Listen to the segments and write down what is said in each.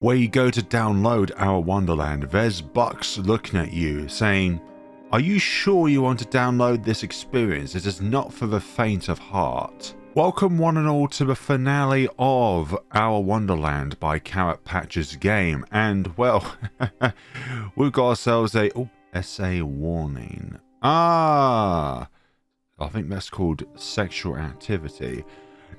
where you go to download Our Wonderland, there's Bucks looking at you saying, "Are you sure you want to download this experience? It is not for the faint of heart." Welcome one and all to the finale of Our Wonderland by Carrot Patch's game, and well, we've got ourselves a essay warning. I think that's called sexual activity.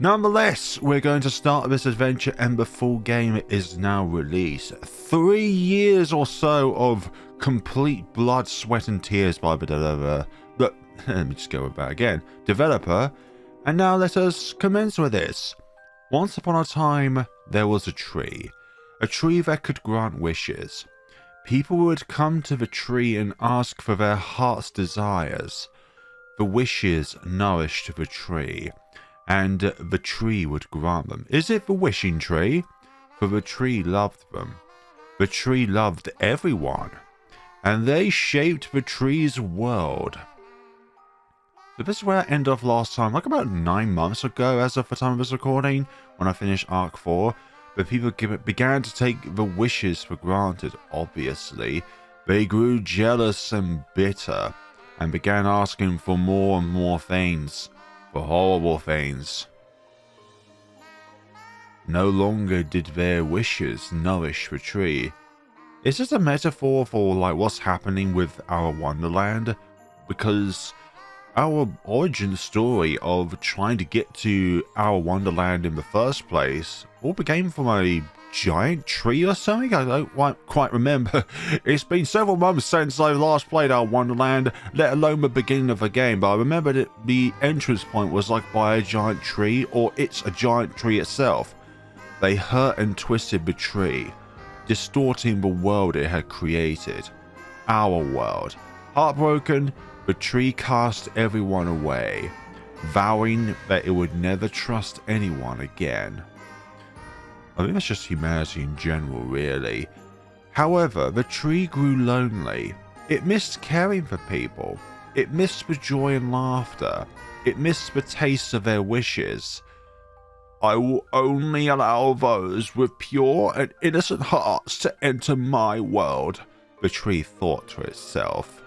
Nonetheless, we're going to start this adventure and the full game is now released. 3 years or so of complete blood, sweat and tears by the developer. But let me just go with that again. Developer. And now let us commence with this. Once upon a time, there was a tree that could grant wishes. People would come to the tree and ask for their heart's desires. The wishes nourished the tree, and the tree would grant them. Is it the wishing tree? For the tree loved them. The tree loved everyone, and they shaped the tree's world. So this is where I ended off last time, like about 9 months ago as of the time of this recording, when I finished Arc 4. But people began to take the wishes for granted, obviously. They grew jealous and bitter, and began asking for more and more things, for horrible things. No longer did their wishes nourish the tree. Is this a metaphor for like what's happening with Our Wonderland? Because our origin story of trying to get to Our Wonderland in the first place all began from a giant tree or something? I don't quite remember. It's been several months since I last played Our Wonderland, let alone the beginning of the game, but I remember that the entrance point was like by a giant tree, or it's a giant tree itself. They hurt and twisted the tree, distorting the world it had created. Our world. Heartbroken, the tree cast everyone away, vowing that it would never trust anyone again. I think that's just humanity in general, really. However, the tree grew lonely. It missed caring for people. It missed the joy and laughter. It missed the taste of their wishes. "I will only allow those with pure and innocent hearts to enter my world," the tree thought to itself.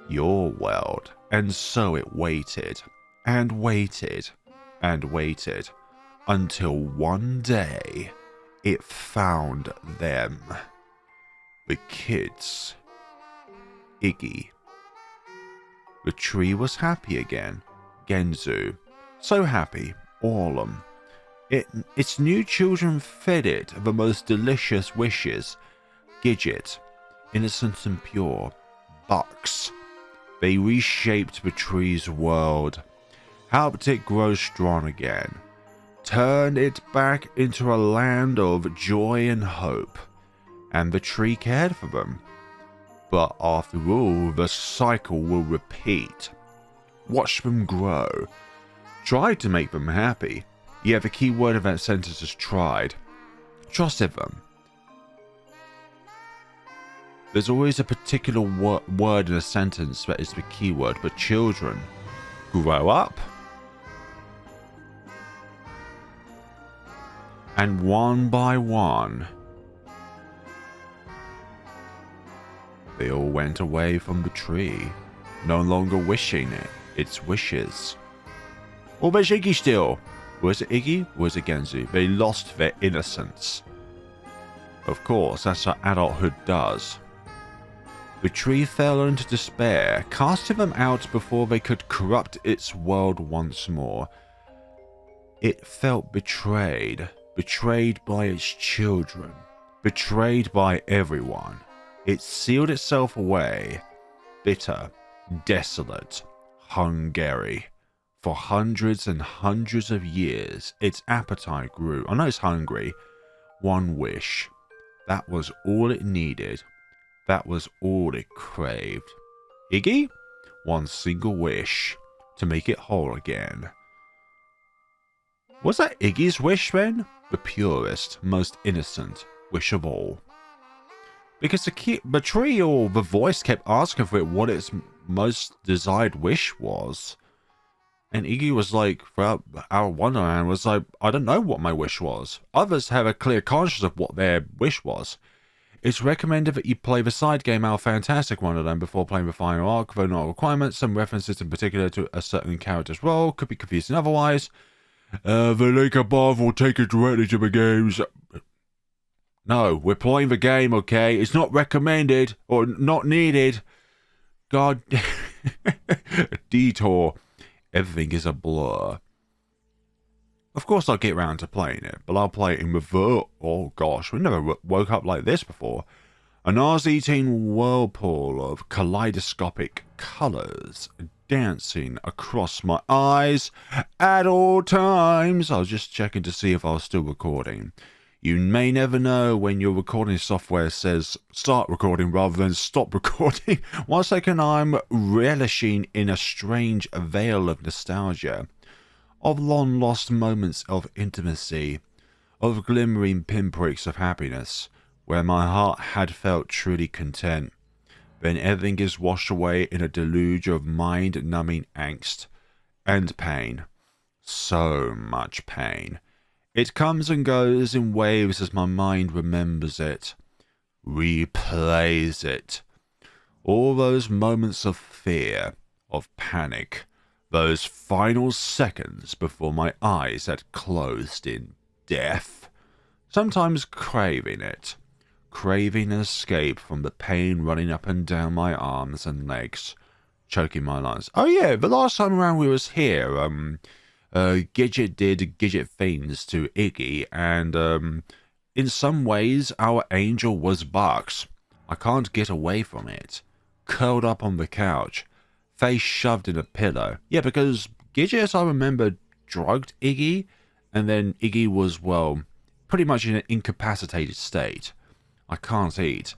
Your world. And so it waited, and waited, and waited, until one day it found them. The kids. Iggy. The tree was happy again. Genzu. So happy, all of them. Its new children fed it the most delicious wishes. Gidget. Innocent and pure. Bucks. They reshaped the tree's world, helped it grow strong again, turned it back into a land of joy and hope, and the tree cared for them. But after all, the cycle will repeat. Watch them grow. Tried to make them happy. Yeah, the key word of that sentence is tried. Trusted them. There's always a particular word in a sentence that is the key word, but children grow up. And one by one, they all went away from the tree, no longer wishing its wishes. Or there's Iggy still. Was it Iggy? Was it Genzu? They lost their innocence. Of course, that's what adulthood does. The tree fell into despair, casting them out before they could corrupt its world once more. It felt betrayed, betrayed by its children, betrayed by everyone. It sealed itself away, bitter, desolate, hungry. For hundreds and hundreds of years, its appetite grew. I know it's hungry. One wish. That was all it needed. That was all it craved. Iggy? One single wish. To make it whole again. Was that Iggy's wish then? The purest, most innocent wish of all. Because the tree or the voice kept asking for it what its most desired wish was. And Iggy was like, throughout Our Wonderland, was like, I don't know what my wish was. Others have a clear conscience of what their wish was. It's recommended that you play the side game Our Fantastic Wonderland before playing the final arc, though not a requirement. Some references in particular to a certain character's role could be confusing otherwise. The link above will take you directly to the games. No, we're playing the game, okay? It's not recommended or not needed. God, a detour. Everything is a blur. Of course I'll get round to playing it, but I'll play it in reverse. Oh gosh, we never woke up like this before. A nauseating whirlpool of kaleidoscopic colours dancing across my eyes at all times. I was just checking to see if I was still recording. You may never know when your recording software says start recording rather than stop recording. 1 second I'm relishing in a strange veil of nostalgia, of long-lost moments of intimacy, of glimmering pinpricks of happiness, where my heart had felt truly content. Then everything is washed away in a deluge of mind-numbing angst and pain. So much pain. It comes and goes in waves as my mind remembers it, replays it. All those moments of fear, of panic, those final seconds before my eyes had closed in death. Sometimes craving it, craving an escape from the pain running up and down my arms and legs, choking my lungs. Oh yeah, the last time around we was here, Gidget did Gidget things to Iggy, and in some ways our angel was Bucks. I can't get away from it. Curled up on the couch, face shoved in a pillow. Yeah, because Gidget, as I remember, drugged Iggy, and then Iggy was, well, pretty much in an incapacitated state. I can't eat.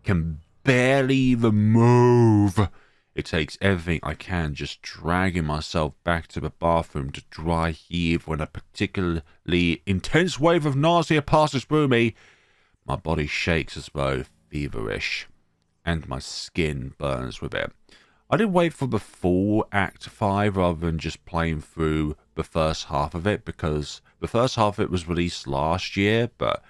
Can barely even move. It takes everything I can, just dragging myself back to the bathroom to dry heave when a particularly intense wave of nausea passes through me. My body shakes as though feverish, and my skin burns with it. I did wait for the full Act 5 rather than just playing through the first half of it, because the first half of it was released last year, but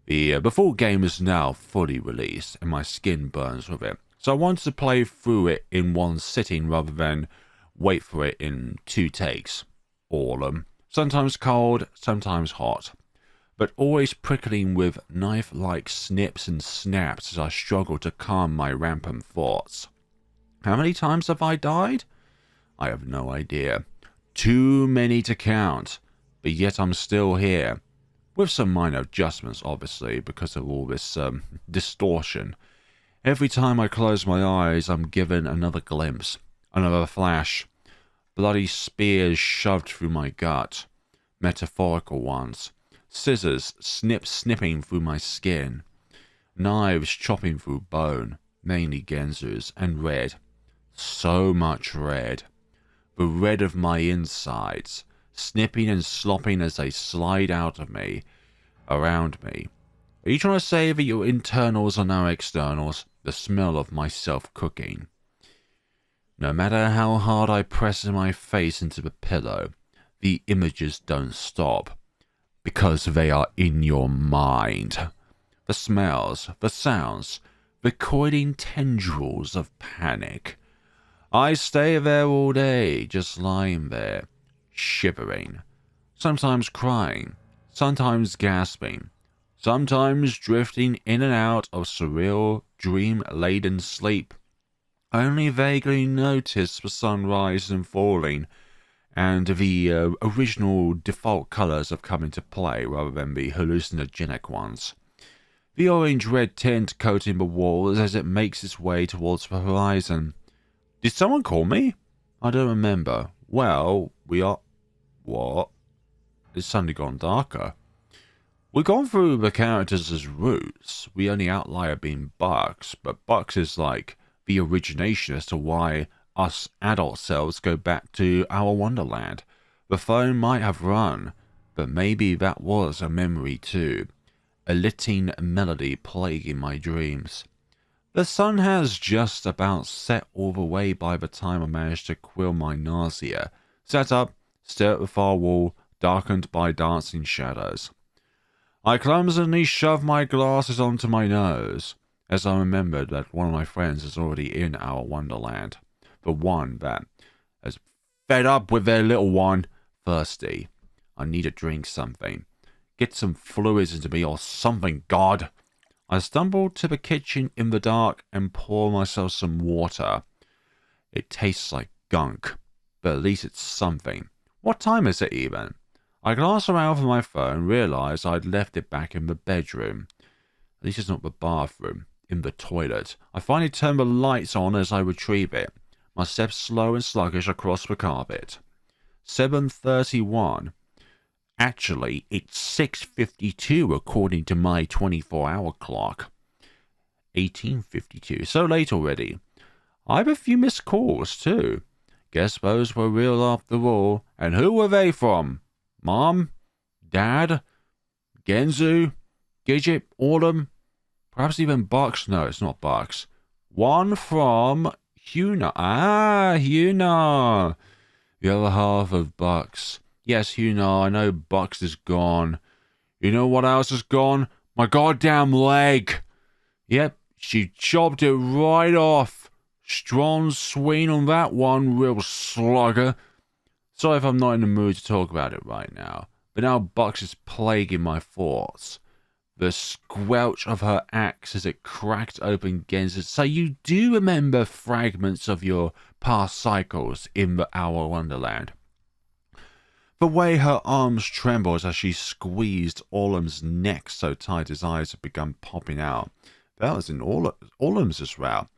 the full game is now fully released, and my skin burns with it. So I wanted to play through it in one sitting rather than wait for it in 2 takes. All sometimes cold, sometimes hot, but always prickling with knife-like snips and snaps as I struggle to calm my rampant thoughts. How many times have I died? I have no idea. Too many to count, but yet I'm still here. With some minor adjustments, obviously, because of all this distortion. Every time I close my eyes, I'm given another glimpse, another flash. Bloody spears shoved through my gut. Metaphorical ones. Scissors snipping through my skin. Knives chopping through bone, mainly Genzu's, and red. So much red. The red of my insides, snipping and slopping as they slide out of me, around me. Are you trying to say that your internals are now externals? The smell of myself cooking. No matter how hard I press my face into the pillow, the images don't stop. Because they are in your mind. The smells, the sounds, the coiling tendrils of panic. I stay there all day, just lying there, shivering. Sometimes crying, sometimes gasping. Sometimes drifting in and out of surreal, dream-laden sleep. I only vaguely notice the sunrise and falling, and the original default colours have come into play rather than the hallucinogenic ones. The orange-red tint coating the walls as it makes its way towards the horizon. Did someone call me? I don't remember. Well, we are... What? It's suddenly gone darker. We've gone through the characters' roots. We only outlier being Bucks, but Bucks is like the origination as to why us adult selves go back to Our Wonderland. The phone might have run, but maybe that was a memory too. A lilting melody plaguing my dreams. The sun has just about set all the way by the time I managed to quell my nausea, Sat up, stared at the far wall, darkened by dancing shadows. I clumsily shoved my glasses onto my nose, as I remembered that one of my friends is already in our Wonderland. The one that has fed up with their little one, thirsty. I need to drink something. Get some fluids into me or something, God. I stumbled to the kitchen in the dark and poured myself some water. It tastes like gunk, but at least it's something. What time is it even? I glanced around for my phone and realised I'd left it back in the bedroom. At least it's not the bathroom. In the toilet. I finally turned the lights on as I retrieve it. My steps slow and sluggish across the carpet. 7:31. Actually, it's 6:52 according to my 24-hour clock. 18:52. So late already. I have a few missed calls, too. Guess those were real after all. And who were they from? Mom? Dad? Genzu? Gidget? Autumn? Perhaps even Bucks? No, it's not Bucks. One from Huna. Ah, Huna. The other half of Bucks. Yes, Huna, I know Bucks is gone. You know what else is gone? My goddamn leg. Yep, she chopped it right off. Strong swing on that one, real slugger. Sorry if I'm not in the mood to talk about it right now, but now Bucks is plaguing my thoughts. The squelch of her axe as it cracked open Genzu. So you do remember fragments of your past cycles in the Our Wonderland. The way her arms trembled as she squeezed Orlam's neck so tight his eyes had begun popping out. That was in Orlam's as well.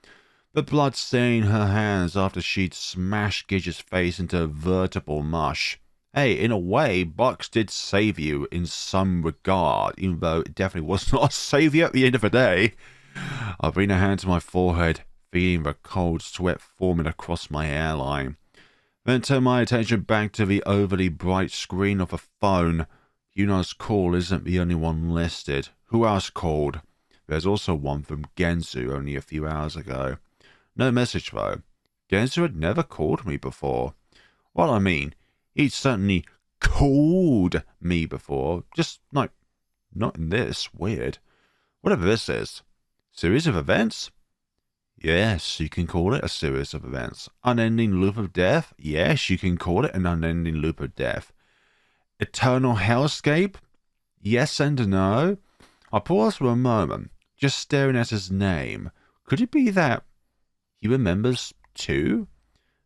The blood staining her hands after she'd smashed Gidget's face into vertebral mush. Hey, in a way, Bucks did save you in some regard, even though it definitely was not a savior at the end of the day. I bring a hand to my forehead, feeling the cold sweat forming across my hairline. Then turn my attention back to the overly bright screen of a phone. Yuna's call isn't the only one listed. Who else called? There's also one from Genzu only a few hours ago. No message though. Genzu had never called me before. Well, I mean, he'd certainly called me before. Just, like, not in this. Weird. Whatever this is. Series of events? Yes, you can call it a series of events. Unending loop of death? Yes, you can call it an unending loop of death. Eternal hellscape? Yes and no. I paused for a moment, just staring at his name. Could it be that he remembers too?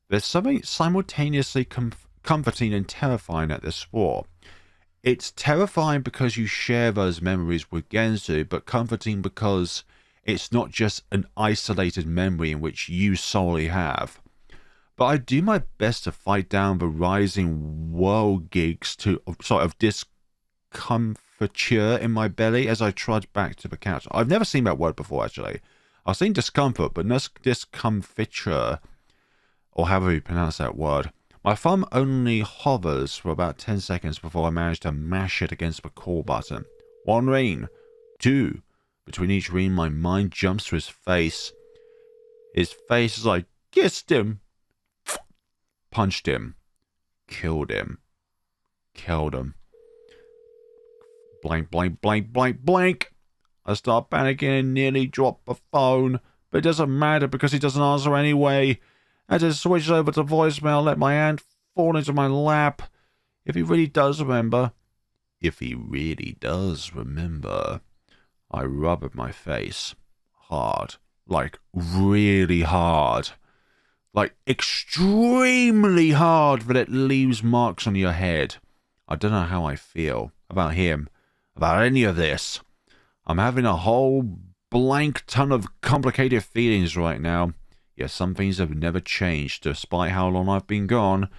There's something simultaneously comforting and terrifying at this thought. It's terrifying because you share those memories with Genzu, but comforting because it's not just an isolated memory in which you solely have. But I do my best to fight down the rising world gigs of discomfiture in my belly as I trudge back to the couch. I've never seen that word before, actually. I've seen discomfort, but not discomfiture, or however you pronounce that word. My thumb only hovers for about 10 seconds before I manage to mash it against the call button. 1 ring. 2. Between each ring, my mind jumps to his face. His face is like, kissed him. Punched him. Killed him. Killed him. Blank, blank, blank, blank, blank. I start panicking and nearly drop the phone. But it doesn't matter because he doesn't answer anyway. As it switches over to voicemail, I let my hand fall into my lap. If he really does remember. If he really does remember. I rub at my face. Hard. Like, really hard. Like, extremely hard that it leaves marks on your head. I don't know how I feel. About him. About any of this. I'm having a whole blank ton of complicated feelings right now. Yet some things have never changed. Despite how long I've been gone,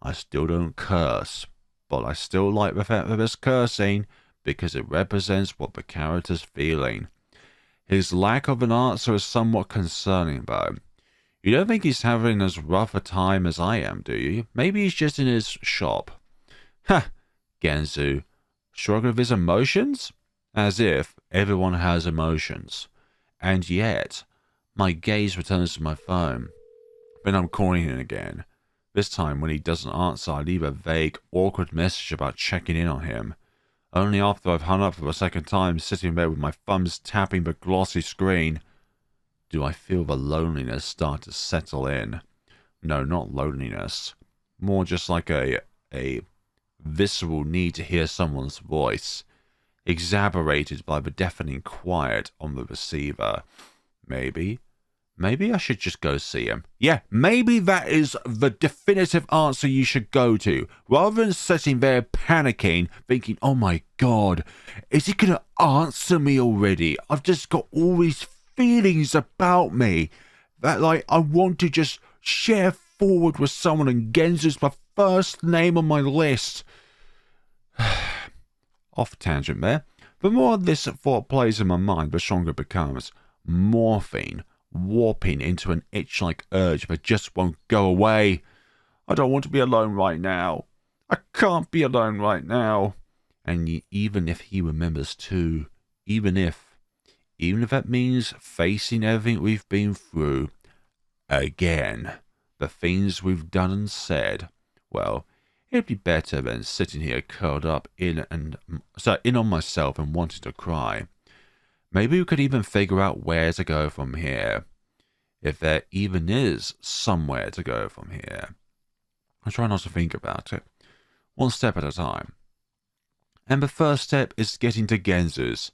I still don't curse. But I still like the fact that there's cursing, because it represents what the character's feeling. His lack of an answer is somewhat concerning, though. You don't think he's having as rough a time as I am, do you? Maybe he's just in his shop. Ha! Genzu. Shrugging of his emotions? As if everyone has emotions. And yet, my gaze returns to my phone. Then I'm calling him again. This time, when he doesn't answer, I leave a vague, awkward message about checking in on him. Only after I've hung up for a second time, sitting there with my thumbs tapping the glossy screen, do I feel the loneliness start to settle in. No, not loneliness. More just like a visceral need to hear someone's voice, exacerbated by the deafening quiet on the receiver. Maybe I should just go see him. Yeah, maybe that is the definitive answer you should go to. Rather than sitting there panicking, thinking, oh my god, is he going to answer me already? I've just got all these feelings about me that, like, I want to just share forward with someone, and Genzu's my first name on my list. Off tangent there. The more this thought plays in my mind, the stronger it becomes. Morphine. Warping into an itch-like urge that just won't go away. I don't want to be alone right now. I can't be alone right now. And even if he remembers too, even if that means facing everything we've been through again, the things we've done and said, well, it'd be better than sitting here curled up in on myself and wanting to cry. Maybe we could even figure out where to go from here. If there even is somewhere to go from here. I try not to think about it. One step at a time. And the first step is getting to Genzu's.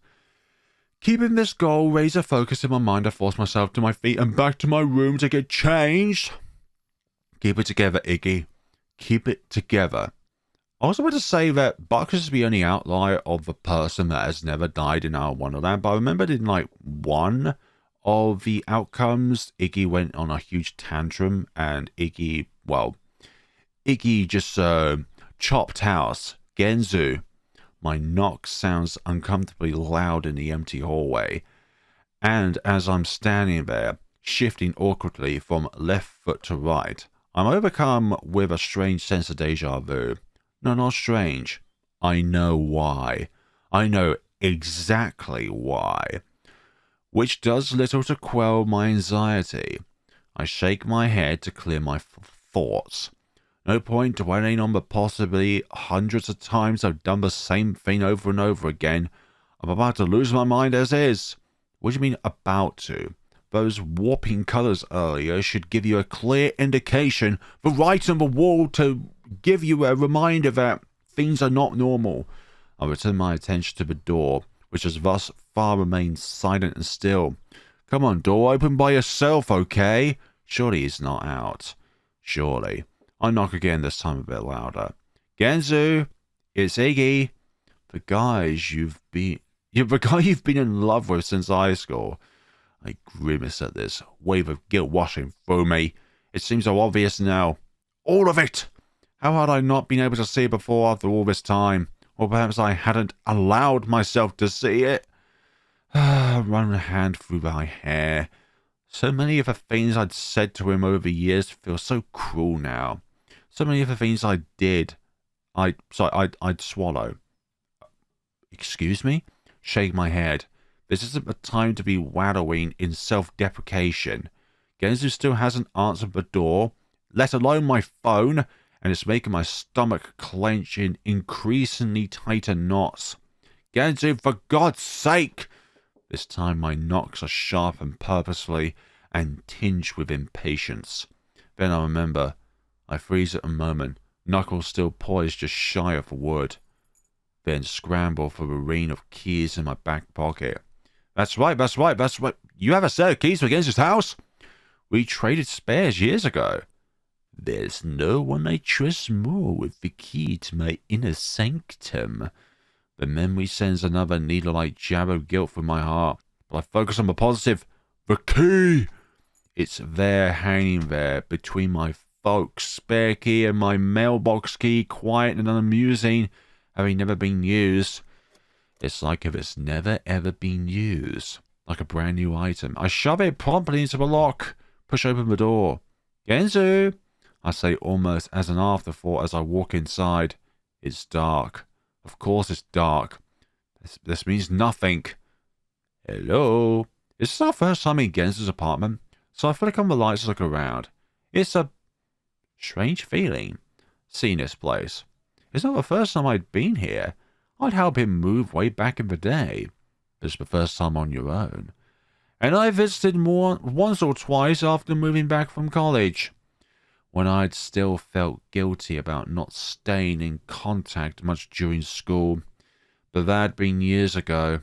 Keeping this goal razor focused in my mind, I force myself to my feet and back to my room to get changed. Keep it together, Iggy. Keep it together. I also want to say that Buck is the only outlier of the person that has never died in Our Wonderland, but I remembered in like one of the outcomes, Iggy went on a huge tantrum, and Iggy just chopped house. Genzu. My knock sounds uncomfortably loud in the empty hallway, and as I'm standing there, shifting awkwardly from left foot to right, I'm overcome with a strange sense of deja vu. No, not strange. I know why. I know exactly why. Which does little to quell my anxiety. I shake my head to clear my thoughts. No point dwelling on the possibly hundreds of times I've done the same thing over and over again. I'm about to lose my mind as is. What do you mean about to? Those warping colours earlier should give you a clear indication. The light on the wall to give you a reminder that things are not normal. I return my attention to the door, which has thus far remained silent and still. Come on, door, open by yourself, okay? Surely he's not out. Surely. I knock again, this time a bit louder. Genzu, it's Iggy. The guy you've been in love with since high school. I grimace at this, wave of guilt washing through me. It seems so obvious now. All of it! How had I not been able to see it before after all this time? Or perhaps I hadn't allowed myself to see it? Run a hand through my hair. So many of the things I'd said to him over the years feel so cruel now. So many of the things I did, I'd swallow. Excuse me? Shake my head. This isn't the time to be wallowing in self-deprecation. Genzu still hasn't answered the door, let alone my phone, and it's making my stomach clench in increasingly tighter knots. Genzu, for God's sake! This time my knocks are sharp and purposefully, and tinged with impatience. Then I remember. I freeze at a moment, knuckles still poised just shy of the wood. Then scramble for the ring of keys in my back pocket. That's right. You have a set of keys for Genzu's house? We traded spares years ago. There's no one I trust more with the key to my inner sanctum. The memory sends another needle-like jab of guilt through my heart, but I focus on the positive. The key! It's there, hanging there, between my folks' spare key and my mailbox key, quiet and unamusing, having never been used. It's like if it's never ever been used, like a brand new item. I shove it promptly into the lock, push open the door. Genzu, I say almost as an afterthought as I walk inside. It's dark. Of course it's dark. This means nothing. Hello? This is our first time in Genzu's apartment, so I flick on the lights to look around. It's a Strange feeling, seeing this place. It's not the first time I'd been here. I'd helped him move way back in the day. This is the first time on your own. And I visited more once or twice after moving back from college, when I'd still felt guilty about not staying in contact much during school. But that had been years ago,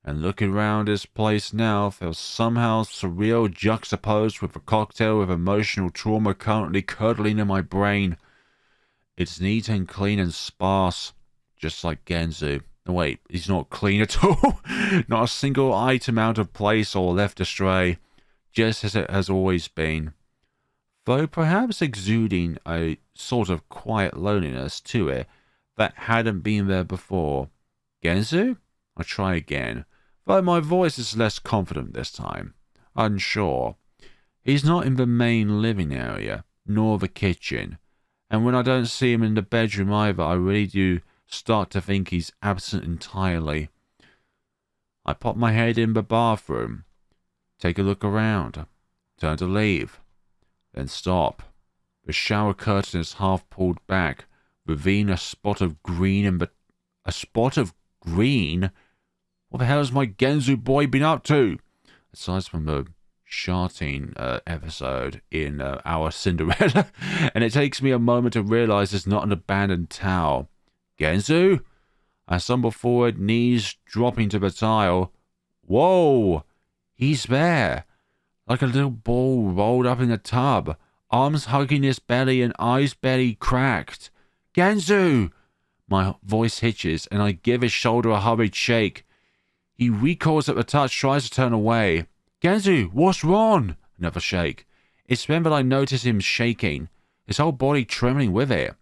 and looking around this place now feels somehow surreal, juxtaposed with a cocktail of emotional trauma currently curdling in my brain. It's neat and clean and sparse, just like Genzu. No, wait, he's not clean at all. Not a single item out of place or left astray, just as it has always been. Though perhaps exuding a sort of quiet loneliness to it that hadn't been there before. Genzu? I'll try again, though my voice is less confident this time. Unsure. He's not in the main living area, nor the kitchen, and when I don't see him in the bedroom either, I really do start to think he's absent entirely. I pop my head in the bathroom, take a look around, turn to leave, then stop. The shower curtain is half pulled back, revealing a spot of green in the... A spot of green? What the hell has my Genzu boy been up to? Aside from the sharting episode in Our Cinderella, and it takes me a moment to realize it's not an abandoned towel. Genzu? I stumble forward, knees dropping to the tile. Whoa! He's there, like a little ball rolled up in a tub, arms hugging his belly and eyes barely cracked. Genzu! My voice hitches, and I give his shoulder a hurried shake. He recoils at the touch, tries to turn away. Genzu, what's wrong? Another shake. It's then that I notice him shaking, his whole body trembling with it.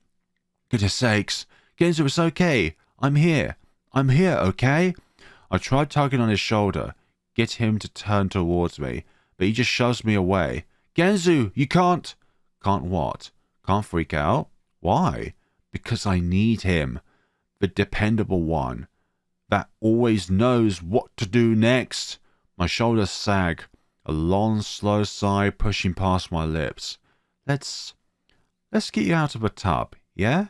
Goodness sakes. Genzu, it's okay. I'm here. I'm here, okay? I tried tugging on his shoulder, get him to turn towards me, but he just shoves me away. Genzu, you can't... Can't what? Can't freak out? Why? Because I need him. The dependable one. That always knows what to do next. My shoulders sag, a long, slow sigh pushing past my lips. Let's get you out of the tub, yeah?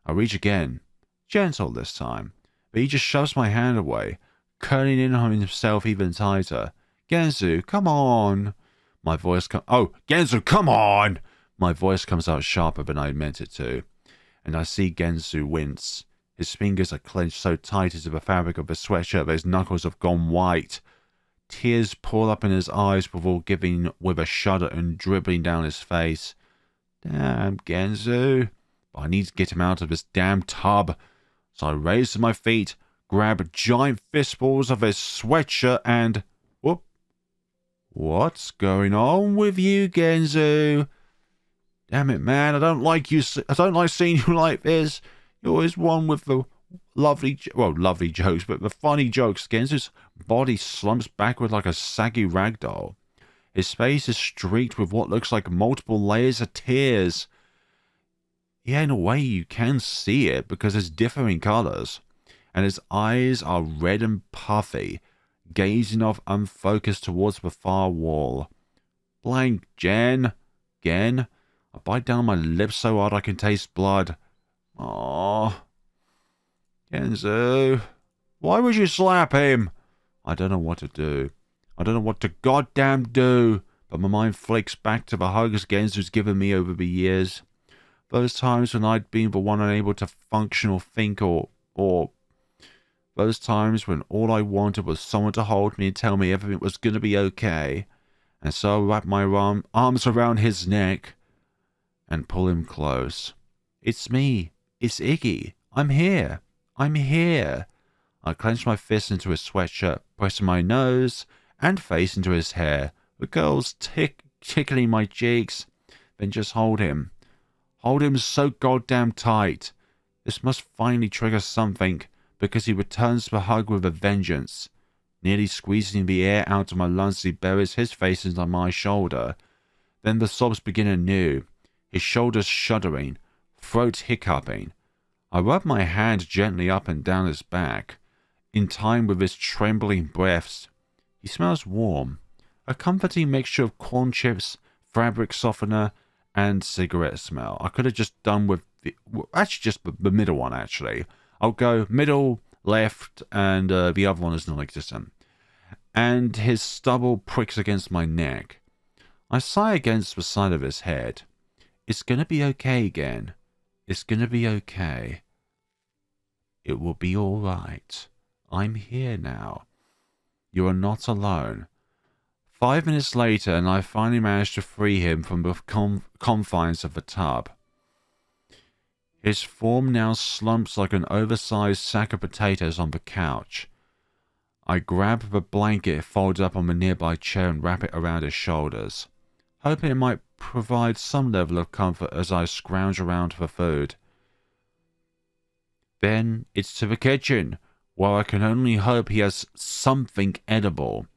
I reach again, gentle this time, but he just shoves my hand away, curling in on himself even tighter. Genzu, come on. Genzu, come on! My voice comes out sharper than I meant it to, and I see Genzu wince. His fingers are clenched so tight into the fabric of his sweatshirt that his knuckles have gone white. Tears pour up in his eyes before giving with a shudder and dribbling down his face. Damn, Genzu. But I need to get him out of this damn tub. So I raise to my feet, grab giant fistfuls of his sweatshirt and... Whoop. What's going on with you, Genzu? Damn it, man. I don't like seeing you like this. You're always one with the lovely jokes, but the funny jokes. Genzu's body slumps backward like a saggy ragdoll. His face is streaked with what looks like multiple layers of tears. Yeah, in a way you can see it because it's differing colors. And his eyes are red and puffy, gazing off unfocused towards the far wall. Blank, Gen. I bite down my lips so hard I can taste blood. Aww. Genzu, why would you slap him? I don't know what to do. I don't know what to goddamn do, but my mind flicks back to the hugs Genzu's given me over the years. Those times when I'd been the one unable to function or think or those times when all I wanted was someone to hold me and tell me everything was going to be okay. And so I wrap my arms around his neck and pull him close. It's me. It's Iggy. I'm here. I clench my fist into his sweatshirt, pressing my nose and face into his hair. The girl's tickling my cheeks. Then just hold him. Hold him so goddamn tight. This must finally trigger something, because he returns the hug with a vengeance. Nearly squeezing the air out of my lungs, he buries his face into my shoulder. Then the sobs begin anew, his shoulders shuddering, throat hiccuping. I rub my hand gently up and down his back, in time with his trembling breaths. He smells warm, a comforting mixture of corn chips, fabric softener, and cigarette smell. I could have just done with actually just the middle one, actually. I'll go middle, left, and the other one is non-existent. And his stubble pricks against my neck. I sigh against the side of his head. It's gonna be okay again. It's gonna be okay. It will be alright. I'm here now. You are not alone. 5 minutes later, and I finally managed to free him from the confines of the tub. His form now slumps like an oversized sack of potatoes on the couch. I grab the blanket folded up on the nearby chair and wrap it around his shoulders, hoping it might provide some level of comfort as I scrounge around for food. Then it's to the kitchen, where I can only hope he has something edible,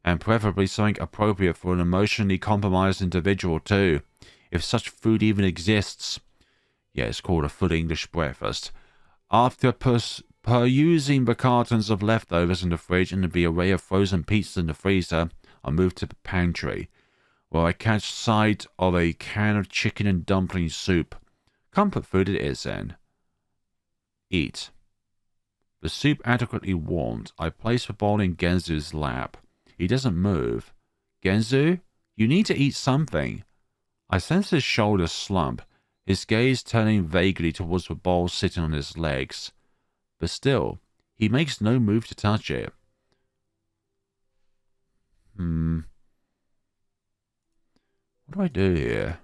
and preferably something appropriate for an emotionally compromised individual too, if such food even exists. Yeah, it's called a full English breakfast. After perusing the cartons of leftovers in the fridge and the array of frozen pizzas in the freezer, I move to the pantry, where I catch sight of a can of chicken and dumpling soup. Comfort food it is then. Eat. The soup adequately warmed, I place the bowl in Genzu's lap. He doesn't move. Genzu, you need to eat something. I sense his shoulders slump, his gaze turning vaguely towards the bowl sitting on his legs. But still, he makes no move to touch it. What do I do here?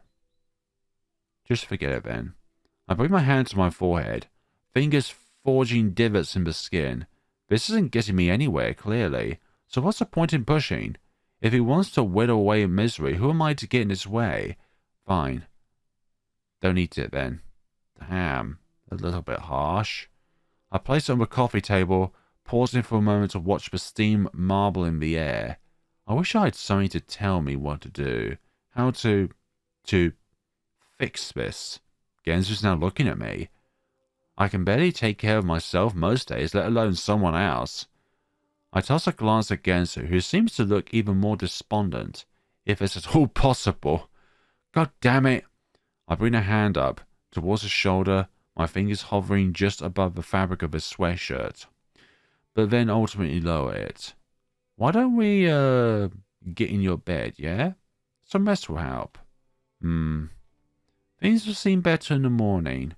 Just forget it then. I bring my hand to my forehead, fingers forging divots in the skin. This isn't getting me anywhere, clearly. So what's the point in pushing? If he wants to whittle away in misery, who am I to get in his way? Fine. Don't eat it then. Damn, a little bit harsh. I place it on the coffee table, pausing for a moment to watch the steam marble in the air. I wish I had something to tell me what to do. How to fix this. Genzu's now looking at me. I can barely take care of myself most days, let alone someone else. I toss a glance at Genzu, who seems to look even more despondent, if it's at all possible. God damn it! I bring a hand up, towards his shoulder, my fingers hovering just above the fabric of his sweatshirt, but then ultimately lower it. Why don't we, get in your bed, yeah? Some rest will help. Things will seem better in the morning.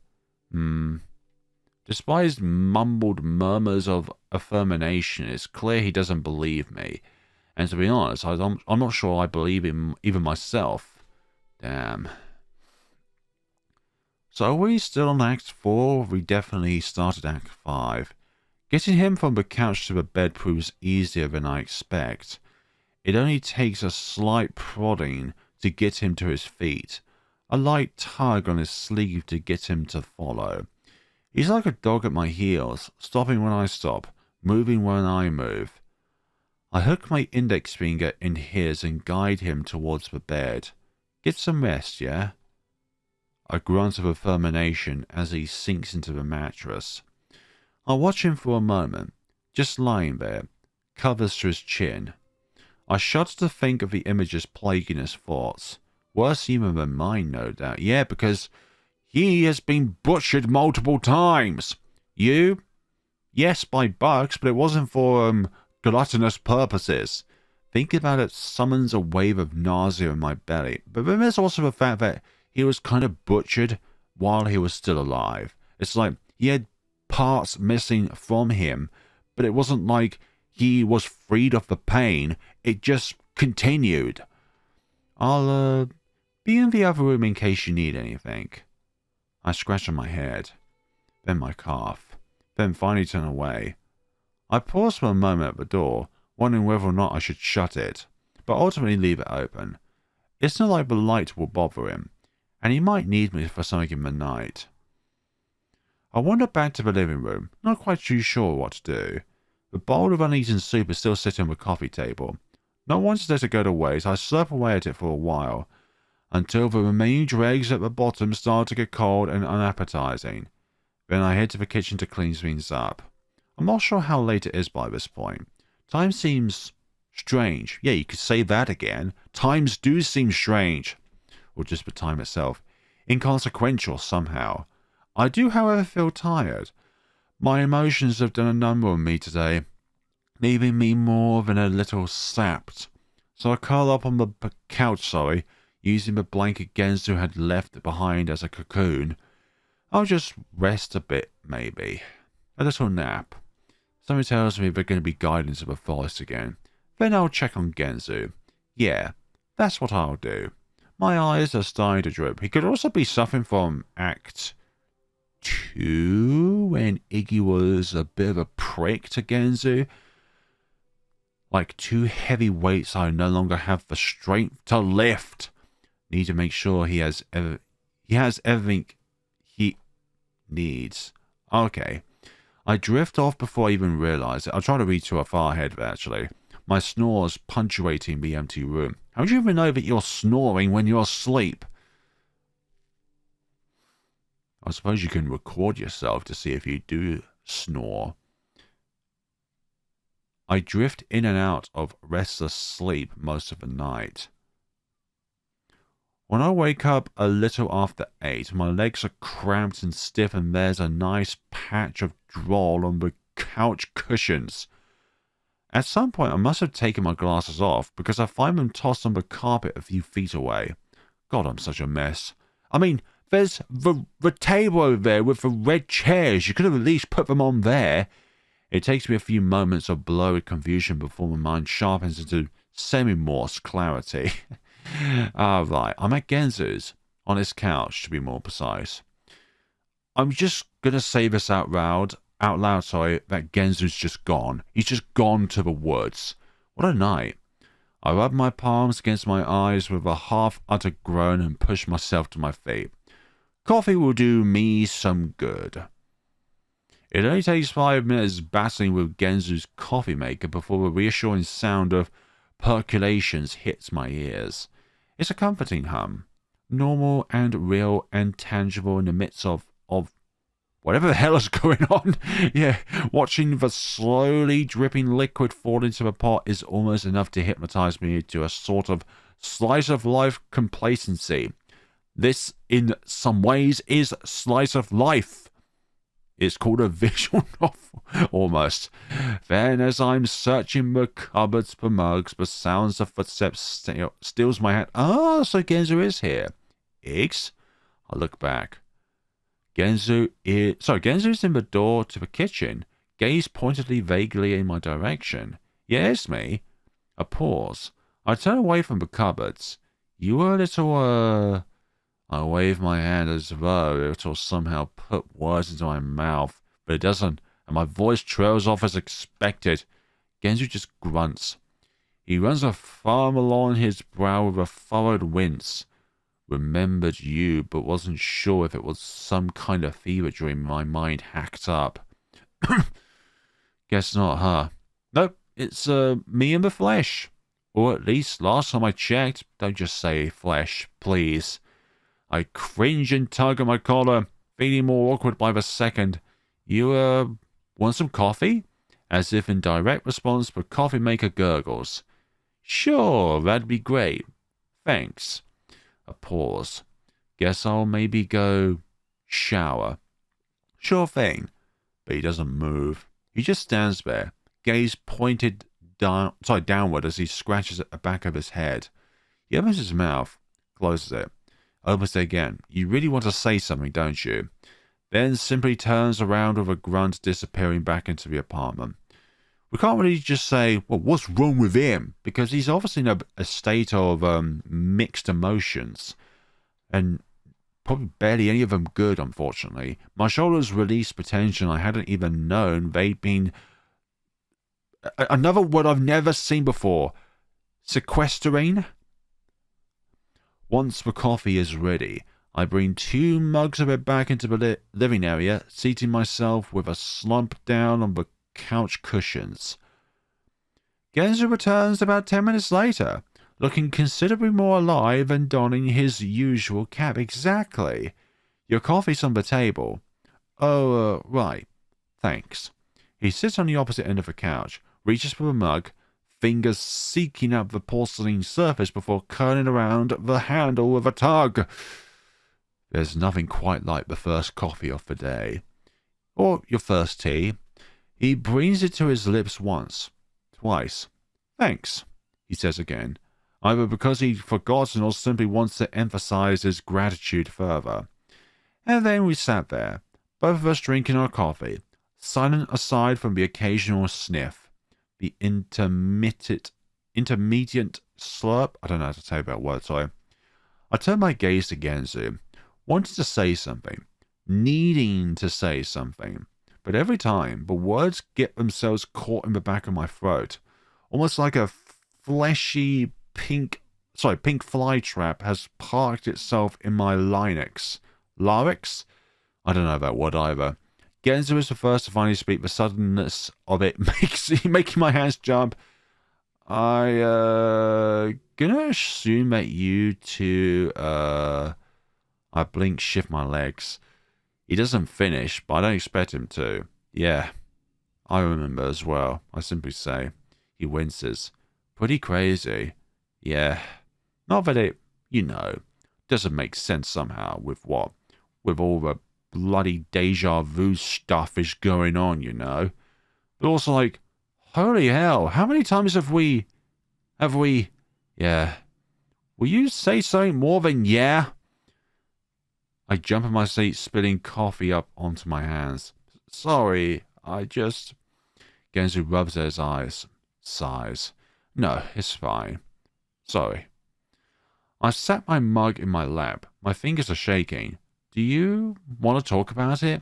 Despite his mumbled murmurs of affirmation, it's clear he doesn't believe me. And to be honest, I'm not sure I believe him even myself. Damn. So are we still on Act 4? We definitely started Act 5. Getting him from the couch to the bed proves easier than I expect. It only takes a slight prodding to get him to his feet. A light tug on his sleeve to get him to follow. He's like a dog at my heels, stopping when I stop, moving when I move. I hook my index finger in his and guide him towards the bed. Get some rest, yeah? I grunt of affirmation as he sinks into the mattress. I watch him for a moment, just lying there, covers to his chin. I shudder to think of the images plaguing his thoughts. Worse even than mine, no doubt. Yeah, because he has been butchered multiple times. You? Yes, by bugs, but it wasn't for, gluttonous purposes. Thinking about it summons a wave of nausea in my belly. But then there's also the fact that he was kind of butchered while he was still alive. It's like he had parts missing from him, but it wasn't like he was freed of the pain. It just continued. I'll, be in the other room in case you need anything. I scratch on my head, then my calf, then finally turn away. I pause for a moment at the door, wondering whether or not I should shut it, but ultimately leave it open. It's not like the light will bother him, and he might need me for something in the night. I wander back to the living room, not quite too sure what to do. The bowl of uneaten soup is still sitting on the coffee table. Not wanting to let it go to waste, I slurp away at it for a while, until the remaining dregs at the bottom start to get cold and unappetizing. Then I head to the kitchen to clean things up. I'm not sure how late it is by this point. Time seems strange. Yeah, you could say that again. Times do seem strange. or just the time itself, inconsequential somehow. I do, however, feel tired. My emotions have done a number on me today, leaving me more than a little sapped. So I curl up on the couch, using the blanket Genzu had left behind as a cocoon. I'll just rest a bit, maybe. A little nap. Something tells me they're going to be guided into the forest again. Then I'll check on Genzu. Yeah, that's what I'll do. My eyes are starting to drip. He could also be suffering from Act 2, when Iggy was a bit of a prick to Genzu. Like 2 heavy weights I no longer have the strength to lift. Need to make sure he has everything he needs. Okay. I drift off before I even realize it. I'll try to reach to a far ahead, actually. My snores punctuating the empty room. How do you even know that you're snoring when you're asleep? I suppose you can record yourself to see if you do snore. I drift in and out of restless sleep most of the night. When I wake up a little after 8, my legs are cramped and stiff, and there's a nice patch of drool on the couch cushions. At some point I must have taken my glasses off, because I find them tossed on the carpet a few feet away. God, I'm such a mess. I mean, there's the table over there with the red chairs. You could have at least put them on there. It takes me a few moments of blurred confusion before my mind sharpens into semi-Morse clarity. Right, I'm at Genzu's, on his couch, to be more precise. I'm just gonna say this out loud, that Genzu's just gone. He's just gone to the woods. What a night. I rub my palms against my eyes with a half-uttered groan and push myself to my feet. Coffee will do me some good. It only takes 5 minutes battling with Genzu's coffee maker before the reassuring sound of percolations hits my ears. It's a comforting hum, normal and real and tangible in the midst of whatever the hell is going on. Yeah, watching the slowly dripping liquid fall into the pot is almost enough to hypnotize me into a sort of slice of life complacency. This, in some ways, is slice of life. It's called a visual novel, almost. Then, as I'm searching the cupboards for mugs, the sounds of footsteps steals my hand. Ah, so Genzu is here. Iggs? I look back. Genzu's in the door to the kitchen, gaze pointedly vaguely in my direction. Yeah, it's me. A pause. I turn away from the cupboards. You were a little, I wave my hand as though it will somehow put words into my mouth, but it doesn't, and my voice trails off as expected. Genzu just grunts. He runs a thumb along his brow with a furrowed wince. Remembered you, but wasn't sure if it was some kind of fever dream my mind hacked up. Guess not, huh? Nope, it's me in the flesh. Or at least last time I checked. Don't just say flesh, please. I cringe and tug at my collar, feeling more awkward by the second. You, want some coffee? As if in direct response, the coffee maker gurgles. Sure, that'd be great. Thanks. A pause. Guess I'll maybe go shower. Sure thing. But he doesn't move. He just stands there, gaze pointed downward as he scratches at the back of his head. He opens his mouth, closes it. Opens it again. You really want to say something, don't you? Then simply turns around with a grunt, disappearing back into the apartment. We can't really just say, well, what's wrong with him? Because he's obviously in a state of mixed emotions. And probably barely any of them good, unfortunately. My shoulders released the tension. I hadn't even known they'd been... Another word I've never seen before. Sequestering? Once the coffee is ready, I bring 2 mugs of it back into the living area, seating myself with a slump down on the couch cushions. Genzu returns about 10 minutes later, looking considerably more alive and donning his usual cap. Exactly. Your coffee's on the table. Oh, right. Thanks. He sits on the opposite end of the couch, reaches for a mug, fingers seeking out the porcelain surface before curling around the handle with a tug. There's nothing quite like the first coffee of the day. Or your first tea. He brings it to his lips once, twice. Thanks, he says again, either because he'd forgotten or simply wants to emphasize his gratitude further. And then we sat there, both of us drinking our coffee, silent aside from the occasional sniff, the intermediate slurp. I don't know how to say that word, sorry. I turned my gaze to Genzu, wanting to say something, needing to say something, but every time the words get themselves caught in the back of my throat, almost like a fleshy pink fly trap has parked itself in my larynx. Larynx? I don't know that word either. Genzu is the first to finally speak. The suddenness of it making my hands jump. I gonna assume that you two I blink, shift my legs. He doesn't finish, but I don't expect him to. Yeah, I remember as well, I simply say. He winces. Pretty crazy. Yeah. Not that it, doesn't make sense somehow with all the bloody deja vu stuff is going on, But also like, holy hell, how many times have we, yeah. Will you say something more than yeah? I jump in my seat, spilling coffee up onto my hands. Sorry, Genzu rubs at his eyes, sighs. No, it's fine. Sorry. I sat my mug in my lap. My fingers are shaking. Do you want to talk about it?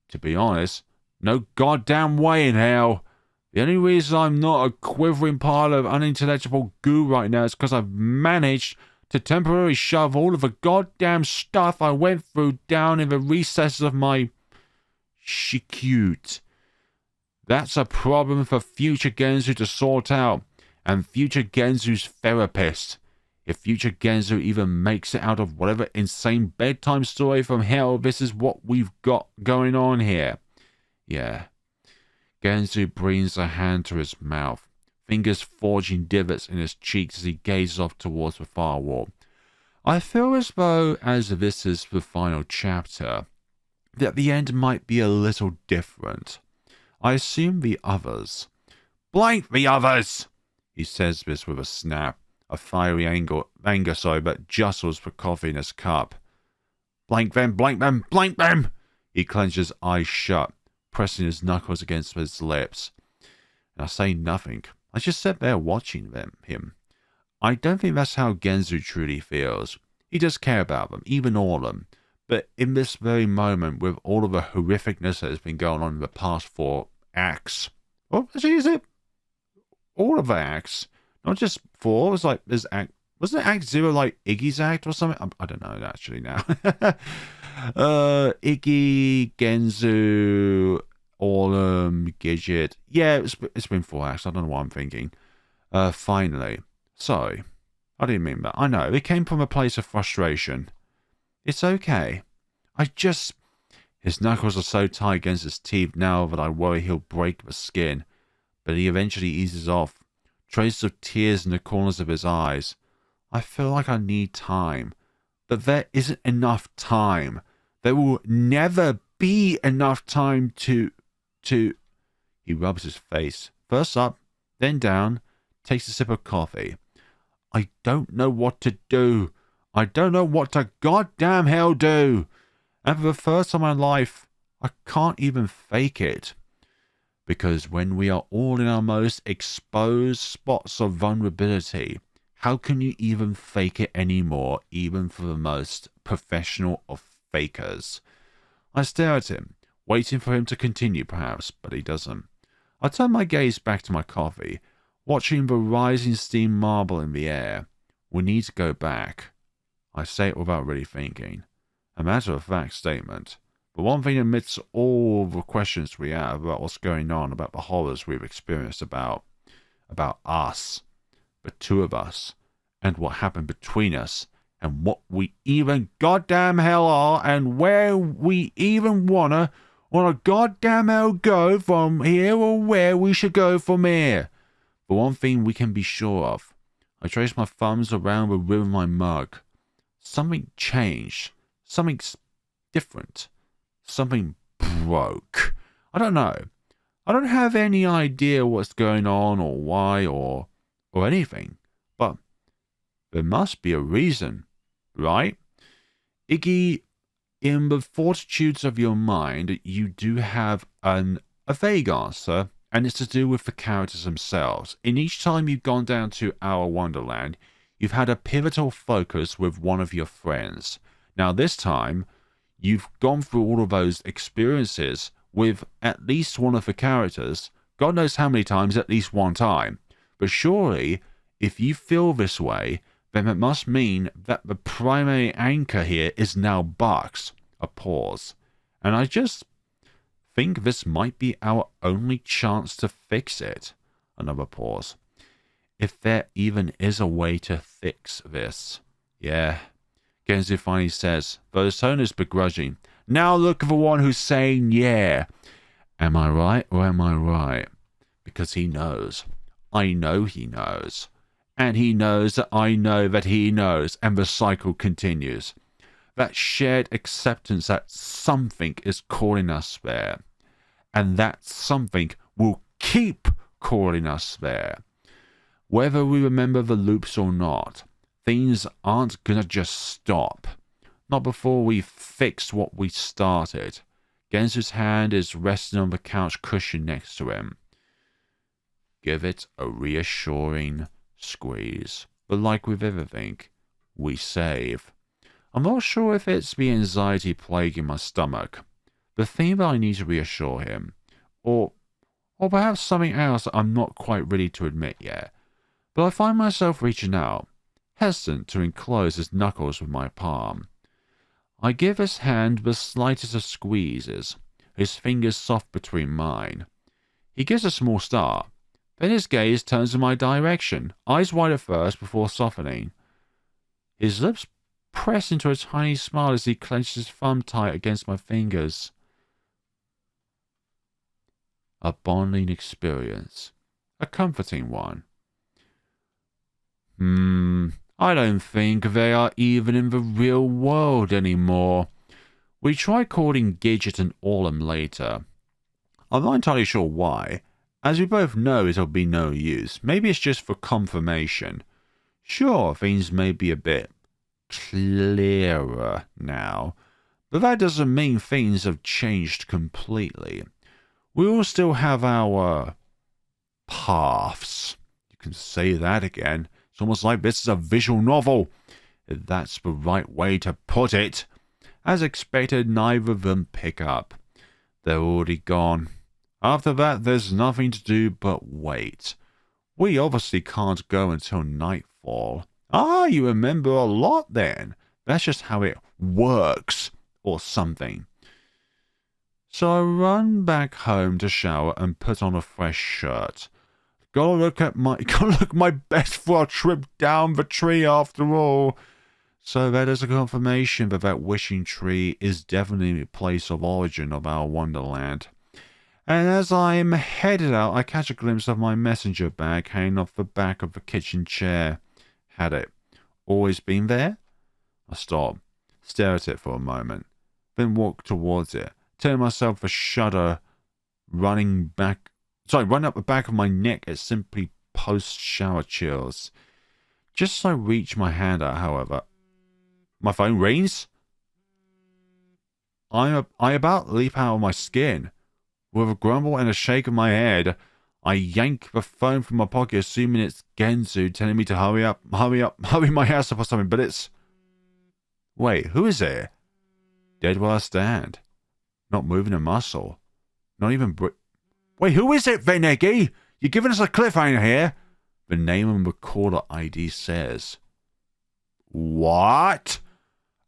To be honest, no goddamn way in hell. The only reason I'm not a quivering pile of unintelligible goo right now is because I've managed to temporarily shove all of the goddamn stuff I went through down in the recesses of my shikute. That's a problem for future Genzu to sort out, and future Genzu's therapist. If future Genzu even makes it out of whatever insane bedtime story from hell, this is what we've got going on here. Yeah. Genzu brings a hand to his mouth, fingers forging divots in his cheeks as he gazes off towards the far wall. I feel as though, as this is the final chapter, that the end might be a little different. I assume the others. Blank the others! He says this with a snap, a fiery anger that jostles for coffee in his cup. Blank them, blank them, blank them! He clenches eyes shut, pressing his knuckles against his lips. And I say nothing. I just sit there watching him. I don't think that's how Genzu truly feels. He does care about them, even all of them. But in this very moment, with all of the horrificness that has been going on in the past 4 acts, oh, actually, is it all of the acts? Not just 4. It was like there's wasn't Act 0 like Iggy's act or something? I don't know actually now. Iggy, Genzu, Orlum, Gidget. Yeah, it's been 4 acts. I don't know what I'm thinking. Finally. Sorry. I didn't mean that. I know. It came from a place of frustration. It's okay. His knuckles are so tight against his teeth now that I worry he'll break the skin. But he eventually eases off. Traces of tears in the corners of his eyes. I feel like I need time. But there isn't enough time. There will never be enough time to... He rubs his face. First up, then down, takes a sip of coffee. I don't know what to do. I don't know what to goddamn hell do. And for the first time in my life, I can't even fake it. Because when we are all in our most exposed spots of vulnerability, how can you even fake it anymore, even for the most professional of fakers? I stare at him, waiting for him to continue perhaps, but he doesn't. I turn my gaze back to my coffee, watching the rising steam marble in the air. We need to go back. I say it without really thinking. A matter-of-fact statement. But one thing amidst all the questions we have about what's going on, about the horrors we've experienced about us, the 2 of us, and what happened between us, and what we even goddamn hell are, and where we even wanna goddamn hell go from here, or where we should go from here. But one thing we can be sure of. I traced my thumbs around the rim of my mug. Something changed. Something's different. Something broke. I don't know. I don't have any idea what's going on or why or anything. But there must be a reason, right? Iggy, in the fortitudes of your mind, you do have a vague answer, and it's to do with the characters themselves. In each time you've gone down to Our Wonderland, you've had a pivotal focus with one of your friends. Now this time, you've gone through all of those experiences with at least one of the characters. God knows how many times, at least one time. But surely, if you feel this way, then it must mean that the primary anchor here is now Bucks. A pause. And I just think this might be our only chance to fix it. Another pause. If there even is a way to fix this. Yeah. Genzu finally says, though his tone is begrudging. Now look for the one who's saying yeah. Am I right or am I right? Because he knows. I know he knows. And he knows that I know that he knows. And the cycle continues. That shared acceptance that something is calling us there. And that something will keep calling us there. Whether we remember the loops or not, things aren't gonna just stop. Not before we've fixed what we started. Genzu's hand is resting on the couch cushion next to him. Give it a reassuring squeeze. But like with everything, we save. I'm not sure if it's the anxiety plaguing my stomach. The thing that I need to reassure him. Or perhaps something else that I'm not quite ready to admit yet. But I find myself reaching out, hesitant to enclose his knuckles with my palm. I give his hand the slightest of squeezes, his fingers soft between mine. He gives a small start, then his gaze turns in my direction, eyes wide at first before softening. His lips press into a tiny smile as he clenches his thumb tight against my fingers. A bonding experience, a comforting one. I don't think they are even in the real world anymore. We tried calling Gidget and Orlem later. I'm not entirely sure why. As we both know it'll be no use. Maybe it's just for confirmation. Sure, things may be a bit clearer now, but that doesn't mean things have changed completely. We all still have our paths. You can say that again. It's almost like this is a visual novel, if that's the right way to put it. As expected, neither of them pick up. They're already gone. After that, there's nothing to do but wait. We obviously can't go until nightfall. Ah, you remember a lot then. That's just how it works, or something. So I run back home to shower and put on a fresh shirt. Gotta look my best for a trip down the tree after all. So that is a confirmation that wishing tree is definitely the place of origin of Our Wonderland. And as I'm headed out, I catch a glimpse of my messenger bag hanging off the back of the kitchen chair. Had it always been there? I stop, stare at it for a moment, then walk towards it, telling myself a shudder running up the back of my neck at simply post-shower chills. Just as I reach my hand out, however, my phone rings. I about leap out of my skin. With a grumble and a shake of my head, I yank the phone from my pocket, assuming it's Genzu telling me to hurry my ass up or something, but it's... Wait, who is it? Dead where I stand. Not moving a muscle. Not even Wait, who is it, Venegi? You're giving us a cliffhanger here. The name on the caller ID says. What?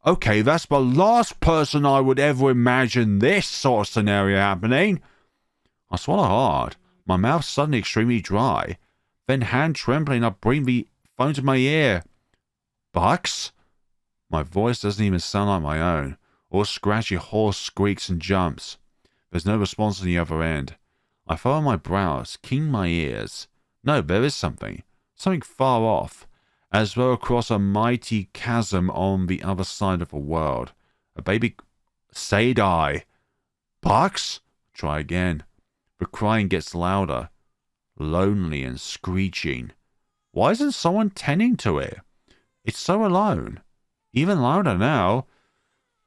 Okay, that's the last person I would ever imagine this sort of scenario happening. I swallow hard, my mouth suddenly extremely dry. Then, hand trembling, I bring the phone to my ear. Bucks? My voice doesn't even sound like my own. All scratchy, hoarse squeaks and jumps. There's no response on the other end. I furrow my brows, keen my ears. No, there is something. Something far off, as though across a mighty chasm on the other side of the world. A baby... Sadai. Bucks? Try again. The crying gets louder, lonely and screeching. Why isn't someone tending to it? It's so alone. Even louder now.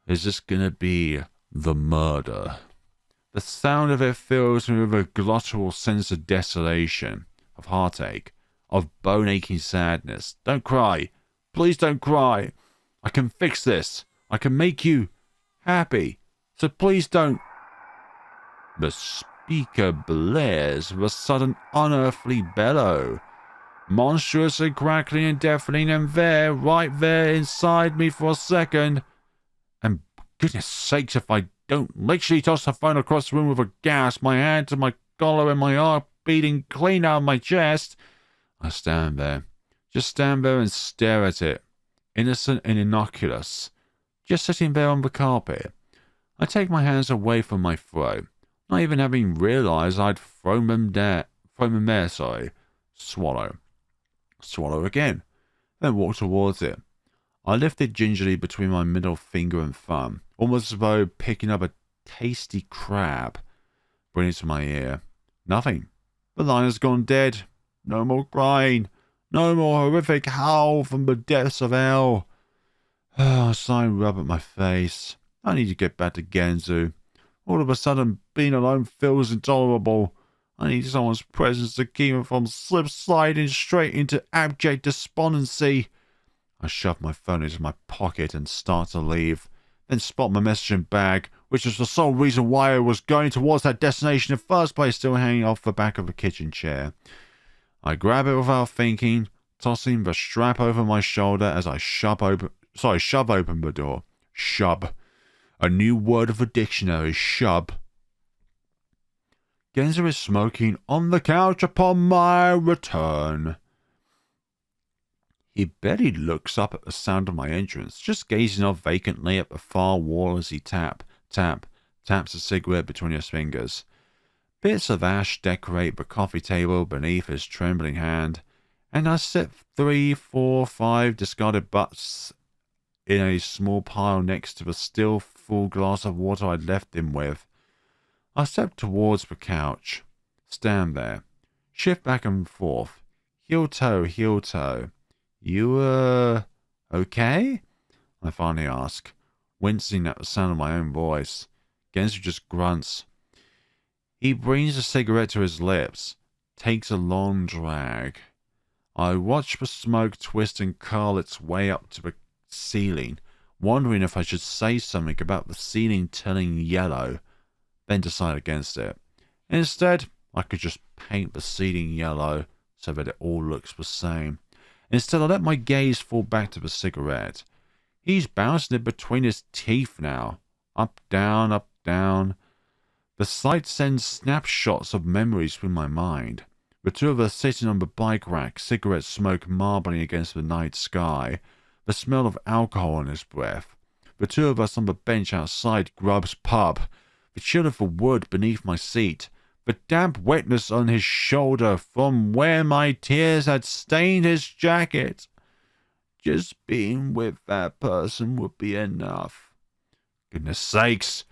Is this gonna be the murder? The sound of it fills me with a guttural sense of desolation, of heartache, of bone-aching sadness. Don't cry. Please don't cry. I can fix this. I can make you happy. So please don't. The speaker blares with a sudden unearthly bellow. Monstrous and crackling and deafening, and there, right there inside me for a second. And goodness sakes, if I don't literally toss the phone across the room with a gasp, my hand to my collar and my heart beating clean out of my chest, I stand there. Just stand there and stare at it. Innocent and innocuous. Just sitting there on the carpet. I take my hands away from my throat, not even having realized I'd thrown them there, Swallow. Swallow again. Then walk towards it. I lift it gingerly between my middle finger and thumb, almost as though picking up a tasty crab. Bring it to my ear. Nothing. The line has gone dead. No more crying. No more horrific howl from the depths of hell. A sigh rub at my face. I need to get back to Genzu. All of a sudden, being alone feels intolerable. I need someone's presence to keep me from slip-sliding straight into abject despondency. I shove my phone into my pocket and start to leave, then spot my messaging bag, which was the sole reason why I was going towards that destination in the first place, still hanging off the back of the kitchen chair. I grab it without thinking, tossing the strap over my shoulder as I shove open the door. Shub. A new word of the dictionary, shub. Genzu is smoking on the couch upon my return. He barely looks up at the sound of my entrance, just gazing off vacantly at the far wall as he taps a cigarette between his fingers. Bits of ash decorate the coffee table beneath his trembling hand, and I set 3, 4, 5 discarded butts in a small pile next to the still full glass of water I'd left him with. I step towards the couch, stand there, shift back and forth, heel toe. You, okay? I finally ask, wincing at the sound of my own voice. Genzu just grunts. He brings a cigarette to his lips, takes a long drag. I watch the smoke twist and curl its way up to the ceiling, wondering if I should say something about the ceiling turning yellow, then decide against it. Instead, I could just paint the ceiling yellow so that it all looks the same. Instead, I let my gaze fall back to the cigarette. He's bouncing it between his teeth now. Up, down, up, down. The sight sends snapshots of memories through my mind. The two of us sitting on the bike rack, cigarette smoke marbling against the night sky, the smell of alcohol in his breath. The two of us on the bench outside Grubb's pub, the chill of the wood beneath my seat, the damp wetness on his shoulder from where my tears had stained his jacket. Just being with that person would be enough. Goodness sakes!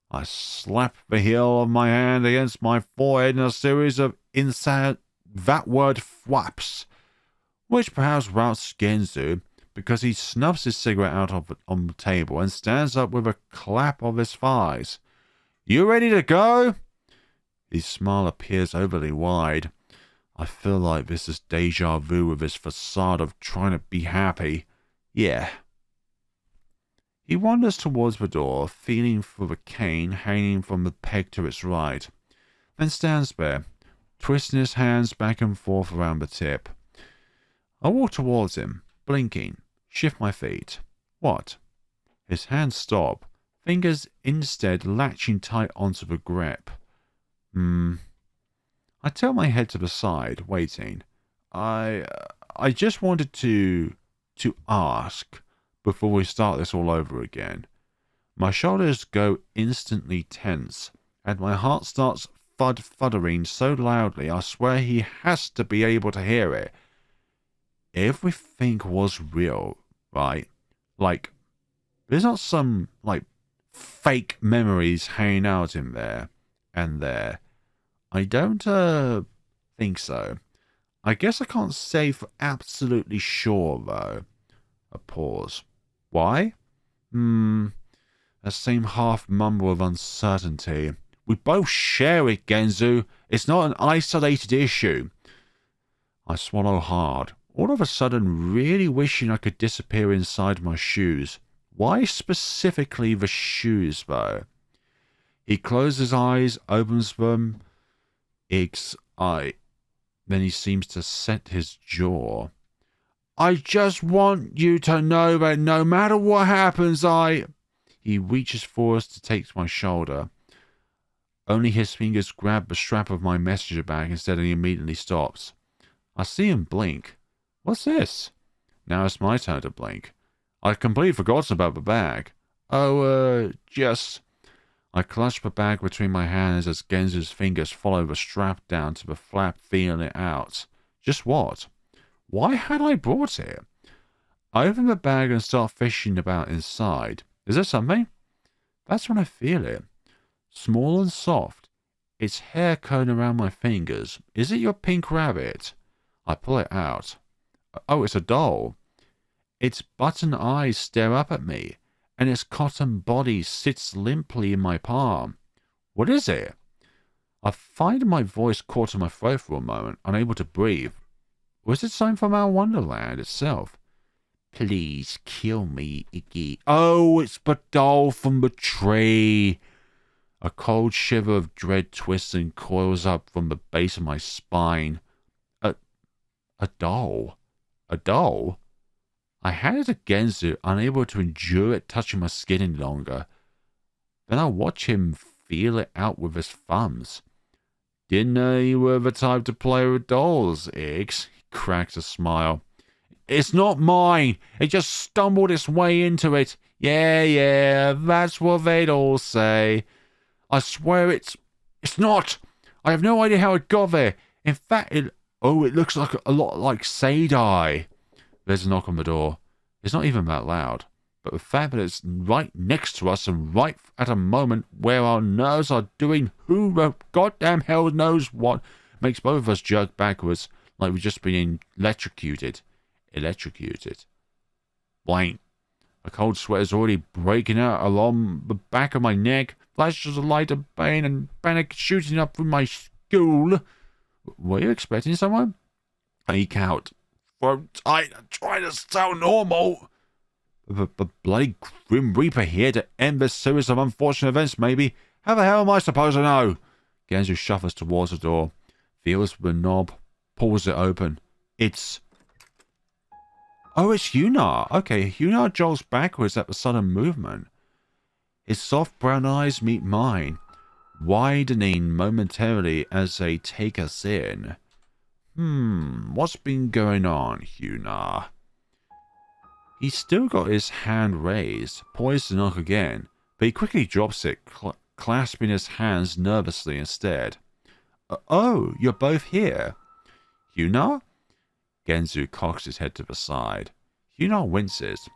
I slap the heel of my hand against my forehead in a series of insane that-word thwaps, which perhaps routs Genzu, because he snuffs his cigarette out on the table and stands up with a clap of his thighs. You ready to go? His smile appears overly wide. I feel like this is deja vu with his facade of trying to be happy. Yeah. He wanders towards the door, feeling for the cane hanging from the peg to its right, then stands there, twisting his hands back and forth around the tip. I walk towards him, blinking, shift my feet. What? His hands stop, fingers instead latching tight onto the grip. I tilt my head to the side, waiting. I just wanted to ask before we start this all over again. My shoulders go instantly tense, and my heart starts fuddering so loudly, I swear he has to be able to hear it. Everything was real, right? Like, there's not some, like, fake memories hanging out in there and there. I don't, think so. I guess I can't say for absolutely sure, though. A pause. Why? A same half mumble of uncertainty. We both share it, Genzu. It's not an isolated issue. I swallow hard, all of a sudden really wishing I could disappear inside my shoes. Why specifically the shoes, though? He closes his eyes, opens them. Then he seems to set his jaw. I just want you to know that no matter what happens, He reaches forward to take my shoulder. Only his fingers grab the strap of my messenger bag instead, and he immediately stops. I see him blink. What's this? Now it's my turn to blink. I'd completely forgotten about the bag. Just... I clutch the bag between my hands as Genzu's fingers follow the strap down to the flap, feeling it out. Just what? Why had I brought it? I open the bag and start fishing about inside. Is there something? That's when I feel it. Small and soft. Its hair combed around my fingers. Is it your pink rabbit? I pull it out. Oh, it's a doll. Its button eyes stare up at me, and its cotton body sits limply in my palm. What is it? I find my voice caught in my throat for a moment, unable to breathe. Was it something from Our Wonderland itself? Please kill me, Iggy. Oh, it's the doll from the tree. A cold shiver of dread twists and coils up from the base of my spine. A doll? A doll? I handed it to Genzu, unable to endure it touching my skin any longer. Then I watch him feel it out with his thumbs. Didn't know you were the type to play with dolls, Iggs. He cracks a smile. It's not mine. It just stumbled its way into it. Yeah, that's what they'd all say. I swear it's not. I have no idea how it got there. In fact, it looks like a lot like Sadai. There's a knock on the door. It's not even that loud. But the fact that it's right next to us and right at a moment where our nerves are doing who the goddamn hell knows what makes both of us jerk backwards like we've just been electrocuted. Blank. A cold sweat is already breaking out along the back of my neck. Flashes of light of pain and panic shooting up from my skull. Were you expecting someone? I eke out. I try to sound normal. The bloody Grim Reaper here to end this series of unfortunate events, maybe. How the hell am I supposed to know? Genzu shuffles towards the door, feels the knob, pulls it open. It's Huna. Okay, Huna jolts backwards at the sudden movement. His soft brown eyes meet mine, widening momentarily as they take us in. What's been going on, Huna? He's still got his hand raised, poised to knock again, but he quickly drops it, clasping his hands nervously instead. Oh, you're both here. Huna? Genzu cocks his head to the side. Huna winces.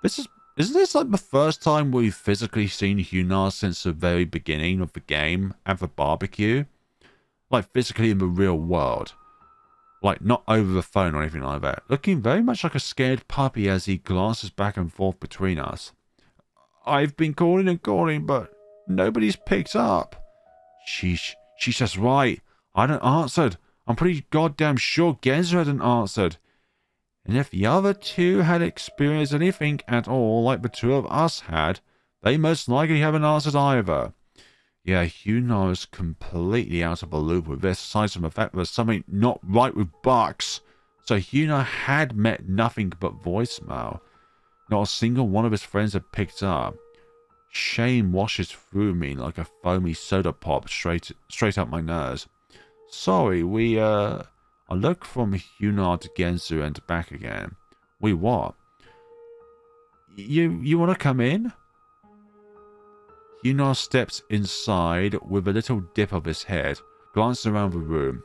Isn't this like the first time we've physically seen Huna since the very beginning of the game and the barbecue? Like physically in the real world. Like not over the phone or anything like that. Looking very much like a scared puppy as he glances back and forth between us. I've been calling and calling, but nobody's picked up. Sheesh, she's just right. I hadn't answered. I'm pretty goddamn sure Genzu hadn't answered. And if the other two had experienced anything at all like the two of us had, they most likely haven't answered either. Yeah, Huna is completely out of the loop with this, aside from the fact there's something not right with Bucks. So Huna had met nothing but voicemail. Not a single one of his friends had picked up. Shame washes through me like a foamy soda pop straight up my nose. Sorry, I look from Huna to Genzu and back again. We what? You want to come in? Huna steps inside with a little dip of his head, glancing around the room.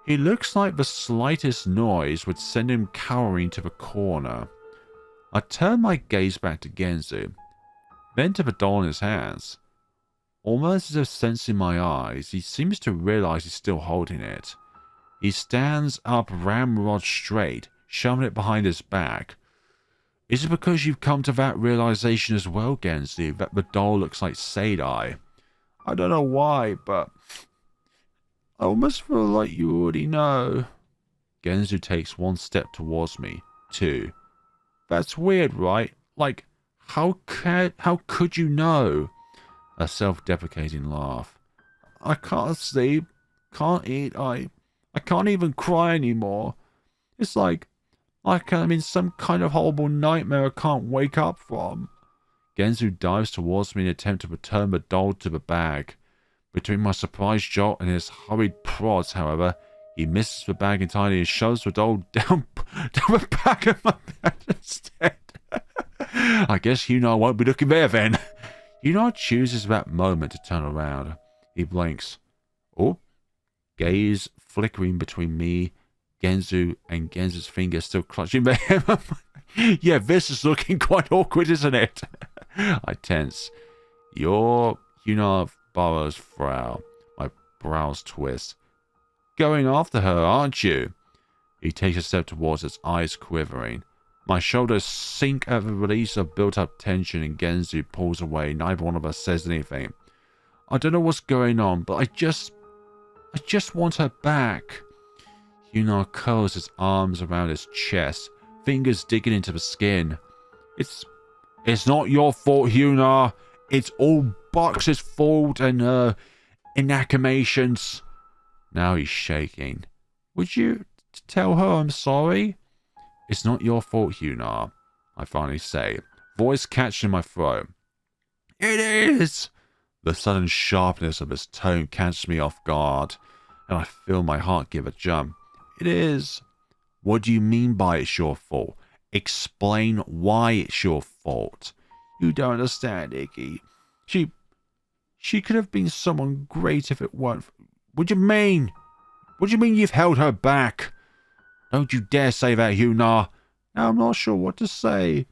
He looks like the slightest noise would send him cowering to the corner. I turn my gaze back to Genzu, then to the doll in his hands. Almost as if sensing my eyes, he seems to realize he's still holding it. He stands up ramrod straight, shoving it behind his back. Is it because you've come to that realization as well, Genzu, that the doll looks like Sadai? I don't know why, but I almost feel like you already know. Genzu takes one step towards me. 2. That's weird, right? Like, how could you know? A self-deprecating laugh. I can't sleep, can't eat, I can't even cry anymore. It's like I'm in some kind of horrible nightmare I can't wake up from. Genzu dives towards me in an attempt to return the doll to the bag. Between my surprised jolt and his hurried prods, however, he misses the bag entirely and shoves the doll down the back of my bed instead. I guess Huna won't be looking there then. Huna chooses that moment to turn around. He blinks. Oh, gaze flickering between me, Genzu, and Genzu's fingers still clutching the hammer. Yeah, this is looking quite awkward, isn't it? I tense. You're Huna Burrow's frown. My brows twist. Going after her, aren't you? He takes a step towards us, eyes quivering. My shoulders sink at the release of built-up tension and Genzu pulls away. Neither one of us says anything. I don't know what's going on, but I just want her back. Huna curls his arms around his chest, fingers digging into the skin. It's not your fault, Huna. It's all Bucks' fault and her inactivations. Now he's shaking. Would you tell her I'm sorry? It's not your fault, Huna, I finally say, voice catching in my throat. It is! The sudden sharpness of his tone catches me off guard, and I feel my heart give a jump. It is. What do you mean by it's your fault? Explain why it's your fault. You don't understand, Iggy. She could have been someone great if it weren't. What do you mean? What do you mean you've held her back? Don't you dare say that, Huna. Now I'm not sure what to say.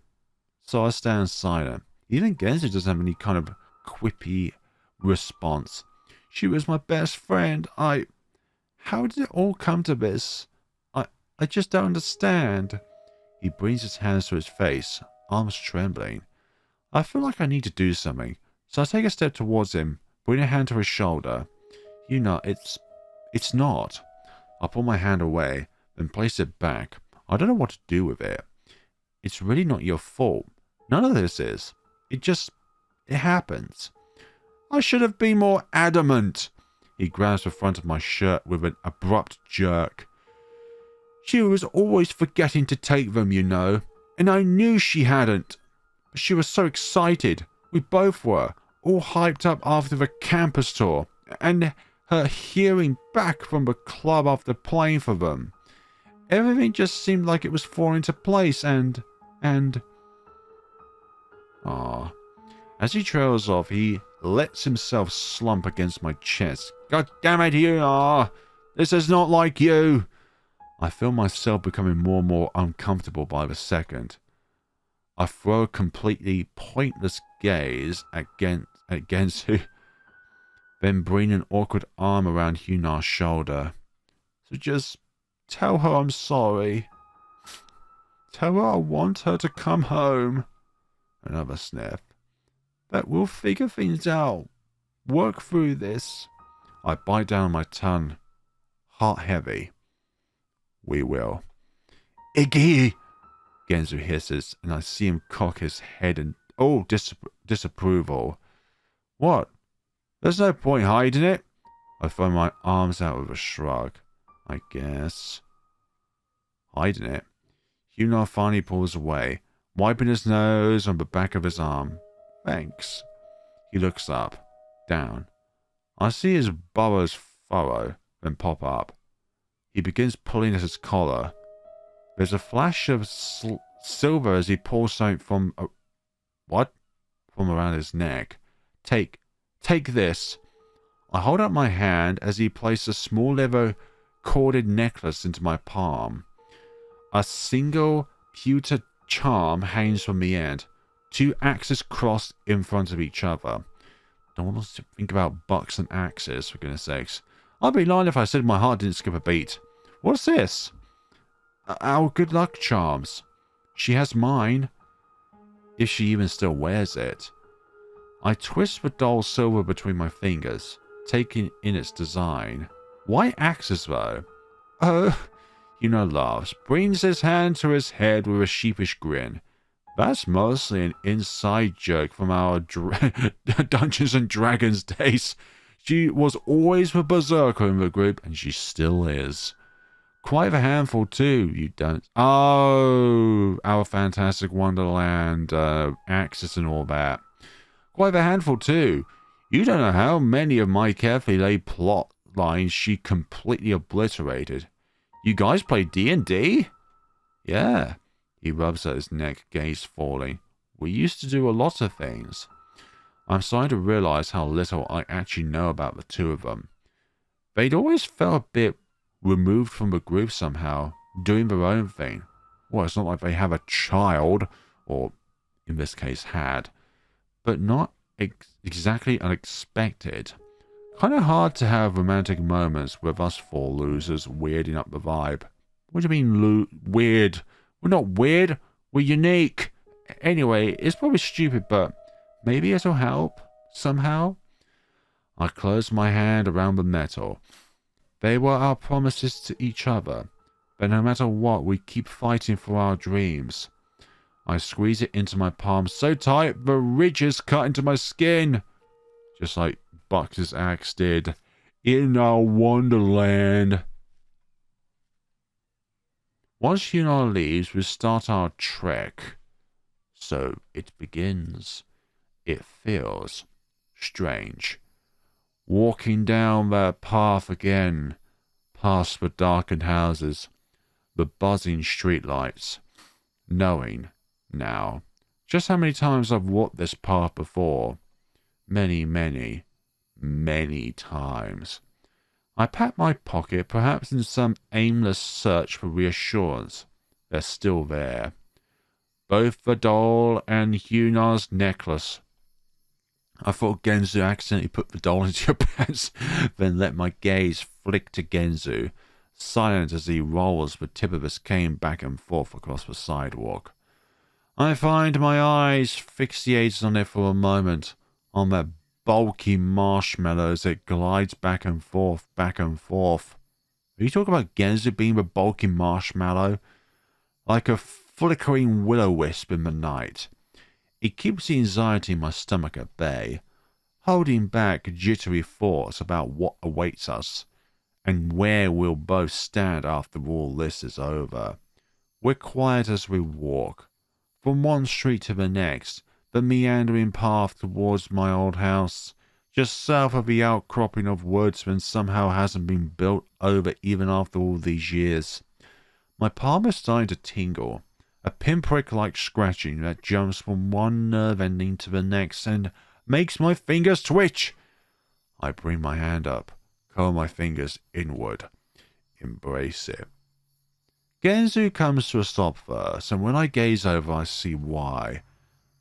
So I stand silent. Even Genzu doesn't have any kind of quippy response. She was my best friend. How did it all come to this? I just don't understand. He brings his hands to his face, arms trembling. I feel like I need to do something, so I take a step towards him, bring a hand to his shoulder. Huna, it's not. I pull my hand away, then place it back. I don't know what to do with it. It's really not your fault. None of this is. It happens. I should have been more adamant. He grabs the front of my shirt with an abrupt jerk. She was always forgetting to take them, you know, and I knew she hadn't. But she was so excited. We both were, all hyped up after the campus tour, and her hearing back from the club after playing for them. Everything just seemed like it was falling into place, and... As he trails off, he lets himself slump against my chest. God damn it, you! This is not like you! I feel myself becoming more and more uncomfortable by the second. I throw a completely pointless gaze at Genzu, then bring an awkward arm around Huna's shoulder. So just tell her I'm sorry. Tell her I want her to come home. Another sniff. But we'll figure things out. Work through this. I bite down on my tongue. Heart heavy. We will. Iggy! Genzu hisses, and I see him cock his head in disapproval. What? There's no point hiding it. I throw my arms out with a shrug. I guess. Hiding it? Huna finally pulls away, wiping his nose on the back of his arm. Thanks. He looks up, down. I see his burrow's furrow, then pop up. He begins pulling at his collar. There's a flash of silver as he pulls something from around his neck. Take this. I hold out my hand as he placed a small leather corded necklace into my palm. A single pewter charm hangs from the end. 2 axes crossed in front of each other. Don't want to think about bucks and axes, for goodness sakes. I'd be lying if I said my heart didn't skip a beat. What's this? Our good luck charms. She has mine. If she even still wears it. I twist the doll silver between my fingers, taking in its design. Why axes, though? Huna laughs, brings his hand to his head with a sheepish grin. That's mostly an inside joke from our Dungeons and Dragons days. She was always the berserker in the group, and she still is. Quite a handful, too, you don't... Oh, our fantastic Wonderland, axes and all that. Quite a handful, too. You don't know how many of my carefully laid plot lines she completely obliterated. You guys play D&D? Yeah. He rubs at his neck, gaze falling. We used to do a lot of things. I'm starting to realize how little I actually know about the two of them. They'd always felt a bit removed from the group somehow, doing their own thing. Well, it's not like they have a child, or in this case had, but not exactly unexpected. Kind of hard to have romantic moments with us 4 losers weirding up the vibe. What do you mean weird? We're not weird, we're unique. Anyway, it's probably stupid, but maybe it'll help somehow. I closed my hand around the metal. They were our promises to each other, but no matter what, we keep fighting for our dreams. I squeeze it into my palm so tight the ridges cut into my skin, just like Bucks' axe did in Our Wonderland. Once Huna leaves, we start our trek. So it begins. It feels strange. Walking down that path again, past the darkened houses, the buzzing streetlights, knowing now just how many times I've walked this path before. Many, many, many times. I pat my pocket, perhaps in some aimless search for reassurance. They're still there. Both the doll and Huna's necklace. I thought Genzu accidentally put the doll into your pants, then let my gaze flick to Genzu, silent as he rolls the tip of his cane back and forth across the sidewalk. I find my eyes fixated on it for a moment, on that bulky marshmallow as it glides back and forth, back and forth. Are you talking about Genzu being the bulky marshmallow? Like a flickering will-o-wisp in the night. It keeps the anxiety in my stomach at bay, holding back jittery thoughts about what awaits us, and where we'll both stand after all this is over. We're quiet as we walk, from one street to the next, the meandering path towards my old house, just south of the outcropping of woods that somehow hasn't been built over even after all these years. My palm is starting to tingle, a pinprick-like scratching that jumps from one nerve ending to the next and makes my fingers twitch. I bring my hand up, curl my fingers inward, embrace it. Genzu comes to a stop first, and when I gaze over I see why.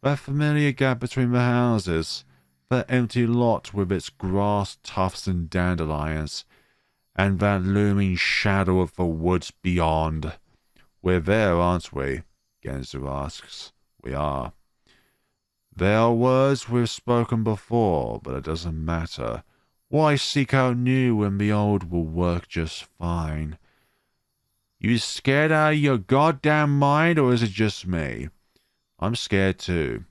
That familiar gap between the houses, that empty lot with its grass tufts and dandelions, and that looming shadow of the woods beyond. We're there, aren't we? Genzu asks. We are. There are words we've spoken before, but it doesn't matter. Why seek out new when the old will work just fine? You scared out of your goddamn mind, or is it just me? I'm scared too.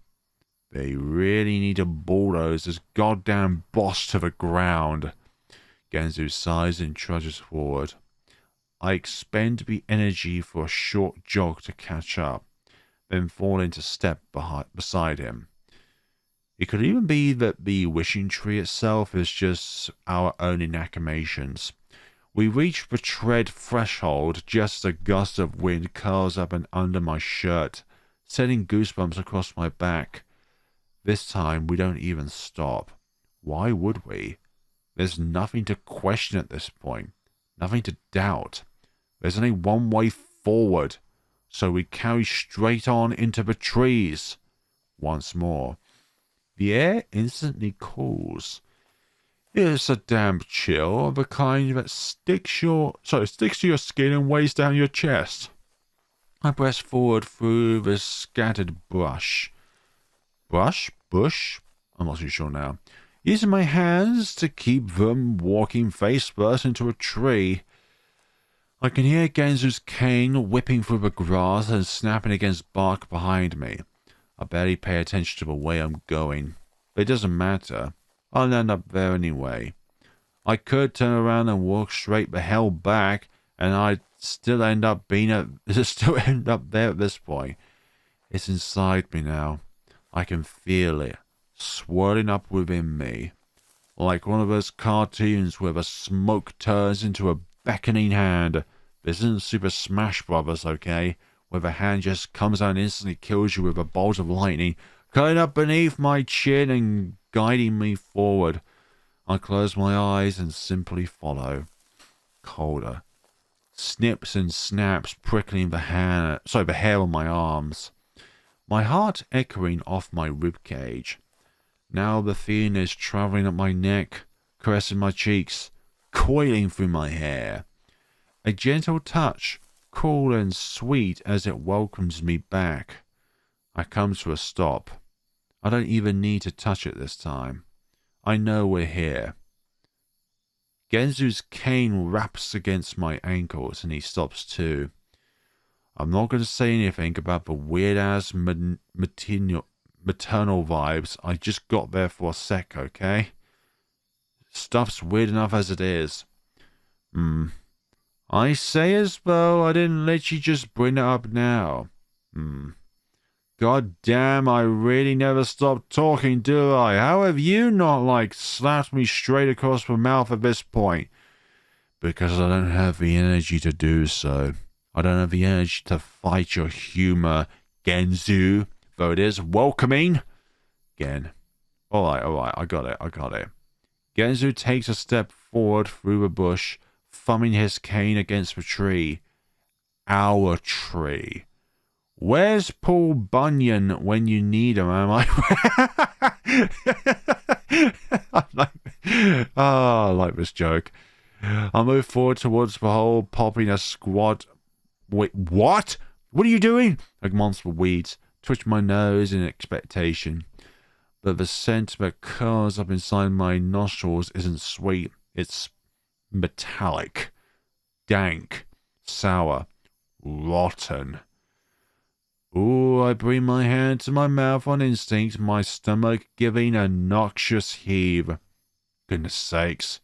They really need to bulldoze this goddamn boss to the ground. Genzu sighs and trudges forward. I expend the energy for a short jog to catch up, then fall into step beside him. It could even be that the wishing tree itself is just our own inactivations. We reach the tread threshold just as a gust of wind curls up and under my shirt, sending goosebumps across my back. This time, we don't even stop. Why would we? There's nothing to question at this point. Nothing to doubt. There's only one way forward. So we carry straight on into the trees. Once more. The air instantly cools. It's a damp chill of the kind that sticks to your skin and weighs down your chest. I press forward through the scattered brush. Brush? Bush? I'm not too sure now. Using my hands to keep them walking face first into a tree. I can hear Genzu's cane whipping through the grass and snapping against bark behind me. I barely pay attention to the way I'm going. But it doesn't matter. I'll end up there anyway. I could turn around and walk straight the hell back, and I'd still end up there at this point. It's inside me now. I can feel it, swirling up within me. Like one of those cartoons where the smoke turns into a beckoning hand. This isn't Super Smash Brothers, okay? Where the hand just comes out and instantly kills you with a bolt of lightning, cutting up beneath my chin and guiding me forward. I close my eyes and simply follow. Colder. Snips and snaps prickling the hair on my arms. My heart echoing off my ribcage. Now the feeling is travelling up my neck, caressing my cheeks, coiling through my hair. A gentle touch, cool and sweet as it welcomes me back. I come to a stop. I don't even need to touch it this time. I know we're here. Genzu's cane raps against my ankles and he stops too. I'm not going to say anything about the weird-ass maternal vibes. I just got there for a sec, okay? Stuff's weird enough as it is. I say as though I didn't let you just bring it up now. God damn, I really never stop talking, do I? How have you not, slapped me straight across the mouth at this point? Because I don't have the energy to do so. I don't have the energy to fight your humor, Genzu, though it is welcoming. Gen. Alright, I got it. Genzu takes a step forward through the bush, thumbing his cane against the tree. Our tree. Where's Paul Bunyan when you need him, am I? I like this joke. I move forward towards the hole, popping a squat. Wait, what? What are you doing? Like monster weeds. Twitch my nose in expectation. But the scent that curls up inside my nostrils isn't sweet. It's metallic. Dank. Sour. Rotten. Ooh, I bring my hand to my mouth on instinct, my stomach giving a noxious heave. Goodness sakes.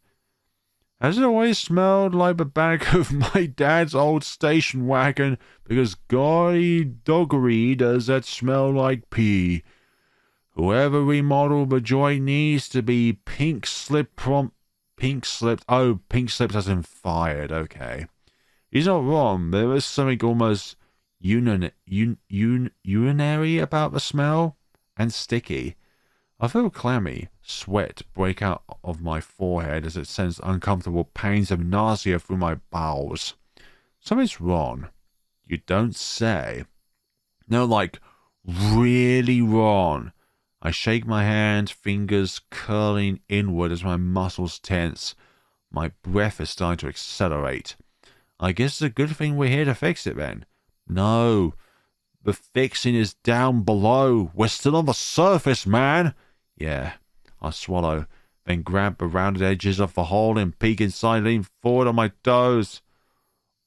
Has it always smelled like the back of my dad's old station wagon? Because golly doggery does that smell like pee. Whoever remodeled the joint needs to be pink slipped as in fired, okay. He's not wrong. There is something almost urinary about the smell, and sticky. I feel clammy. Sweat break out of my forehead as it sends uncomfortable pains of nausea through my bowels. Something's wrong. You don't say. No, really wrong. I shake my hand, fingers curling inward as my muscles tense. My breath is starting to accelerate. I guess it's a good thing we're here to fix it then. No, the fixing is down below. We're still on the surface, man. Yeah, I swallow, then grab the rounded edges of the hole and peek inside, lean forward on my toes.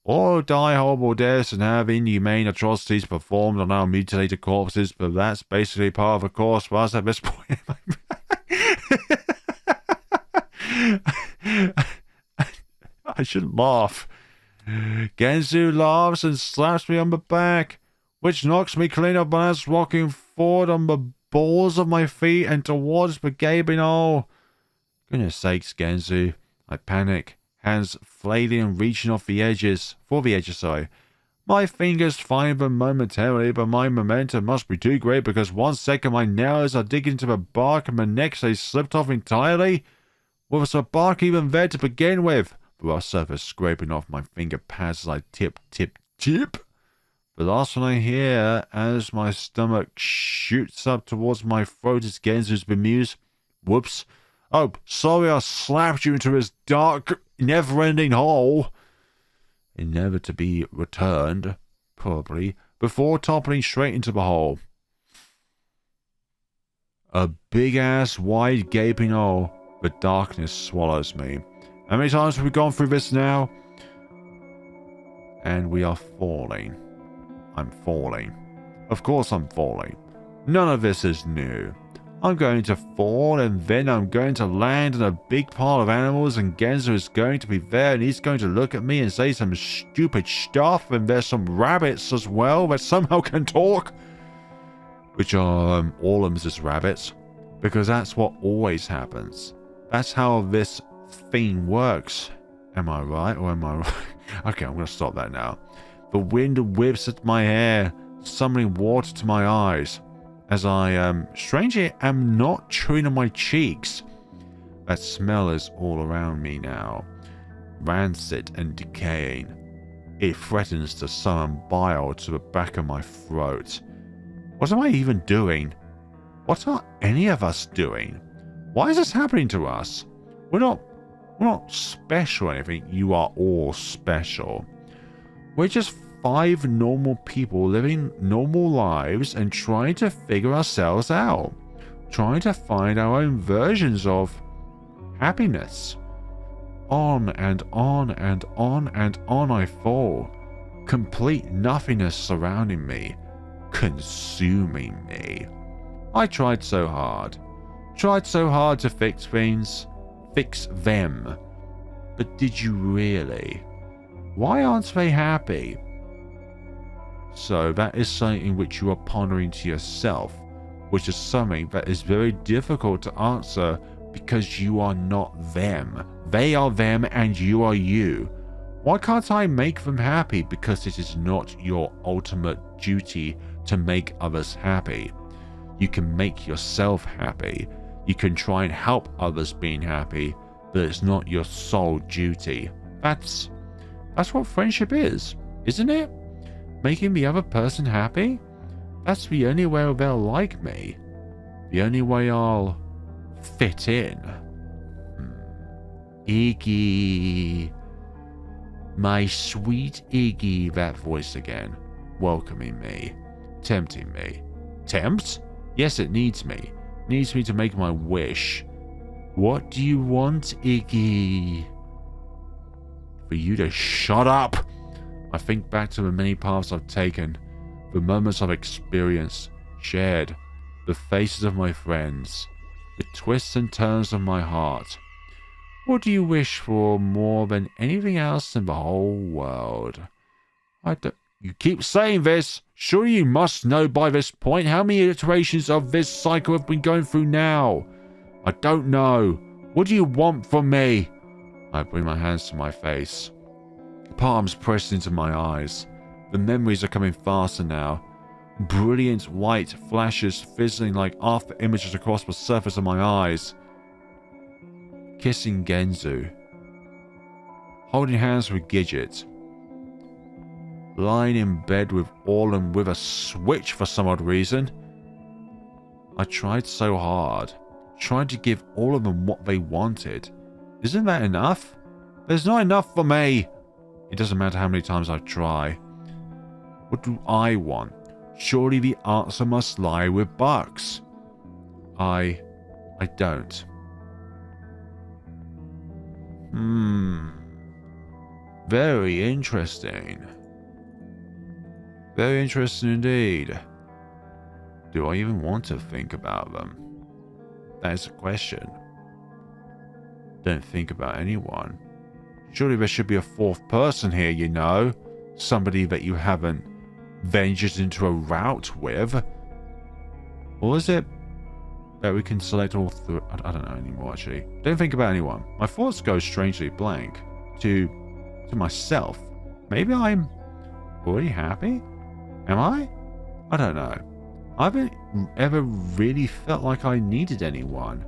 Or die horrible deaths and have inhumane atrocities performed on our mutilated corpses, but that's basically part of the course for us at this point. I shouldn't laugh. Genzu laughs and slaps me on the back, which knocks me clean up when I was walking forward on the balls of my feet and towards the gaping hole. Goodness sakes, Genzu. I panic, hands flailing and reaching for the edges, My fingers find them momentarily, but my momentum must be too great because 1 second my nails are digging into the bark and the next they slipped off entirely. Was the bark even there to begin with? The rough surface scraping off my finger pads as I tip, tip, tip. The last one I hear as my stomach shoots up towards my throat is Genzu's bemused. Whoops. Oh, sorry I slapped you into this dark, never-ending hole. Never to be returned, probably, before toppling straight into the hole. A big-ass, wide, gaping hole. The darkness swallows me. How many times have we gone through this now? And we are falling. I'm falling. Of course I'm falling. None of this is new. I'm going to fall and then I'm going to land in a big pile of animals and Genzu is going to be there and he's going to look at me and say some stupid stuff and there's some rabbits as well that somehow can talk. Which are all of Mrs. Rabbits. Because that's what always happens. That's how this thing works. Am I right or am I right? Okay, I'm going to stop that now. The wind whips at my hair, summoning water to my eyes. As I, strangely, am not chewing on my cheeks. That smell is all around me now. Rancid and decaying. It threatens to summon bile to the back of my throat. What am I even doing? What are any of us doing? Why is this happening to us? We're not special or anything. You are all special. We're just 5 normal people living normal lives and trying to figure ourselves out. Trying to find our own versions of happiness. On and on and on and on I fall. Complete nothingness surrounding me. Consuming me. I tried so hard. Tried so hard to fix things. Fix them. But did you really? Why aren't they happy? So that is something which you are pondering to yourself, which is something that is very difficult to answer because you are not them. They are them and you are you. Why can't I make them happy? Because it is not your ultimate duty to make others happy. You can make yourself happy. You can try and help others being happy, but it's not your sole duty. That's what friendship is, isn't it? Making the other person happy? That's the only way they'll like me. The only way I'll fit in. Iggy. My sweet Iggy, that voice again. Welcoming me. Tempting me. Tempt? Yes, it needs me. Needs me to make my wish. What do you want, Iggy? For you to shut up! I think back to the many paths I've taken, the moments I've experienced, shared, the faces of my friends, the twists and turns of my heart. What do you wish for more than anything else in the whole world? You keep saying this. Surely you must know by this point how many iterations of this cycle have been going through now. I don't know. What do you want from me? I bring my hands to my face. Palms pressed into my eyes. The memories are coming faster now. Brilliant white flashes fizzling like after images across the surface of my eyes. Kissing Genzu. Holding hands with Gidget. Lying in bed with all and with a switch for some odd reason. I tried so hard. Tried to give all of them what they wanted. Isn't that enough? There's not enough for me. It doesn't matter how many times I try. What do I want? Surely the answer must lie with Bucks. I don't. Very interesting. Very interesting indeed. Do I even want to think about them? That's a question. Don't think about anyone. Surely there should be a 4th person here, you know. Somebody that you haven't ventured into a route with. Or is it that we can select all 3? I don't know anymore, actually. Don't think about anyone. My thoughts go strangely blank. To myself. Maybe I'm Already happy? Am I? I don't know. I haven't ever really felt like I needed anyone.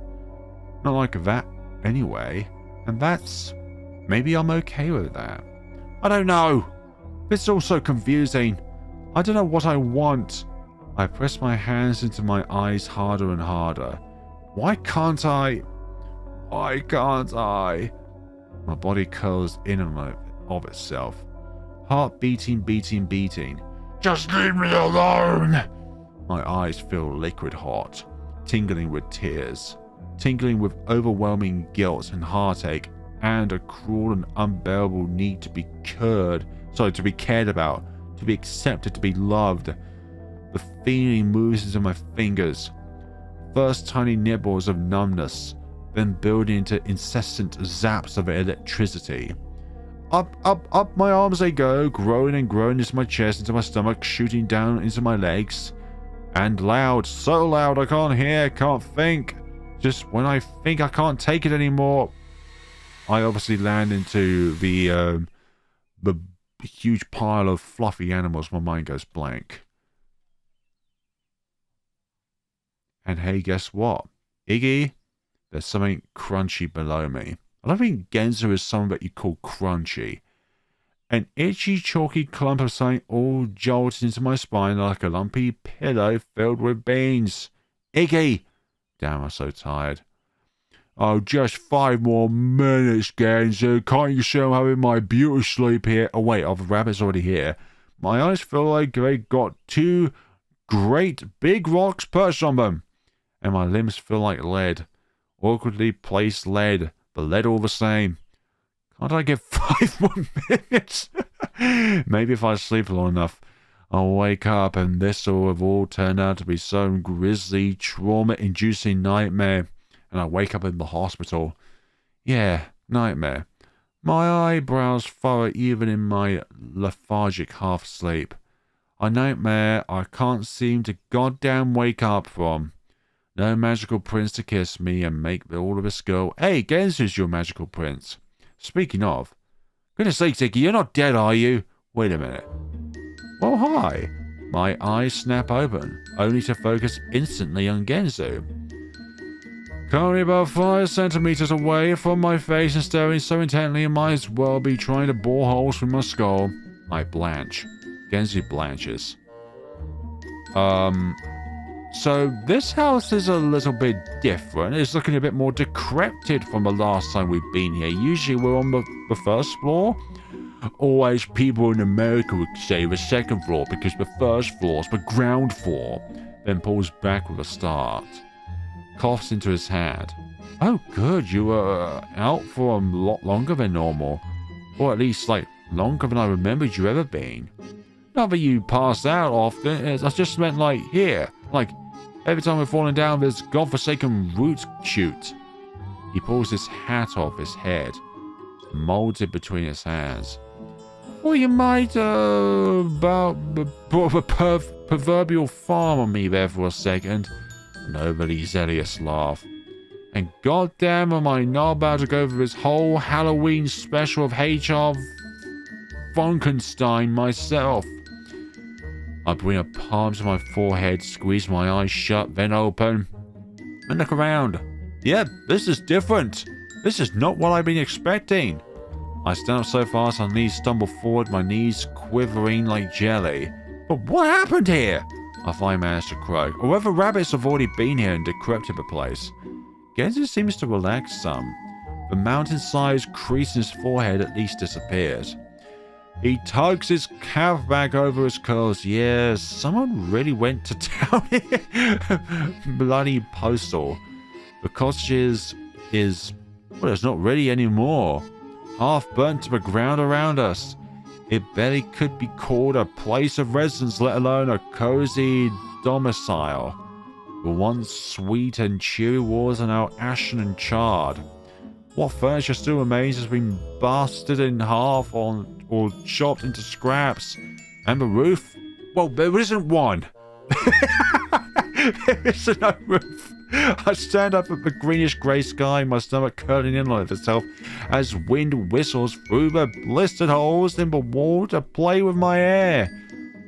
Not like that anyway. And that's... maybe I'm okay with that. I don't know. It's all so confusing. I don't know what I want. I press my hands into my eyes harder and harder. Why can't I? Why can't I? My body curls in and of itself. Heart beating, beating, beating. Just leave me alone! My eyes feel liquid hot, tingling with tears, tingling with overwhelming guilt and heartache, and a cruel and unbearable need to be to be cared about, to be accepted, to be loved. The feeling moves into my fingers. First tiny nibbles of numbness, then building into incessant zaps of electricity. Up, up, up my arms they go, growing and growing into my chest, into my stomach, shooting down into my legs. And loud, so loud I can't hear, can't think. Just when I think I can't take it anymore, I obviously land into the huge pile of fluffy animals. My mind goes blank. And hey, guess what? Iggy, there's something crunchy below me. I don't think Genzu is something that you call crunchy. An itchy, chalky clump of something all jolted into my spine like a lumpy pillow filled with beans. Iggy! Damn, I'm so tired. Oh, just 5 more minutes, Genzu. Can't you see I'm having my beauty sleep here? Oh, wait, the rabbit's already here. My eyes feel like they got 2 great big rocks perched on them. And my limbs feel like lead. Awkwardly placed lead, but lead all the same. Can't I get 5 more minutes? Maybe if I sleep long enough, I'll wake up and this will have all turned out to be some grisly, trauma-inducing nightmare. And I wake up in the hospital. Yeah, nightmare. My eyebrows furrow even in my lethargic half-sleep. A nightmare I can't seem to goddamn wake up from. No magical prince to kiss me and make all of us go, hey, Genzu's your magical prince. Speaking of, goodness sakes, Iggy, you're not dead, are you? Wait a minute. Oh, hi. My eyes snap open, only to focus instantly on Genzu. Currently about 5 centimeters away from my face and staring so intently I might as well be trying to bore holes through my skull. I blanch. Genzu blanches. So this house is a little bit different. It's looking a bit more decrepit from the last time we've been here. Usually we're on the first floor. Or as people in America would say, the second floor, because the first floor is the ground floor. Then pulls back with a start. Coughs into his hand. Oh good, you were out for a lot longer than normal. Or at least, like, longer than I remembered you ever being. Not that you pass out often, I just meant like here. Like, every time we're falling down this godforsaken root shoot. He pulls his hat off his head, molds it between his hands. Well, you might, about the proverbial farm on me there for a second. An overly zealous laugh. And goddamn am I not about to go through this whole Halloween special of H.R. Funkenstein myself. I bring a palm to my forehead, squeeze my eyes shut, then open, and look around. Yeah, this is different. This is not what I've been expecting. I stand up so fast, my knees stumble forward, my knees quivering like jelly. But what happened here? I finally manage to croak. Or whether rabbits have already been here and decrepit the place. Genzu seems to relax some. The mountain-sized crease in his forehead at least disappears. He tugs his calf back over his curls. Yes, someone really went to town here. Bloody postal. The cottage is, well, it's not ready anymore. Half burnt to the ground around us. It barely could be called a place of residence, let alone a cozy domicile. The once sweet and cheery walls are now ashen and charred. What furniture still remains has been busted in half or chopped into scraps. And the roof? Well, there isn't one. There isn't no roof. I stand up at the greenish-grey sky, my stomach curling in on itself as wind whistles through the blistered holes in the wall to play with my hair.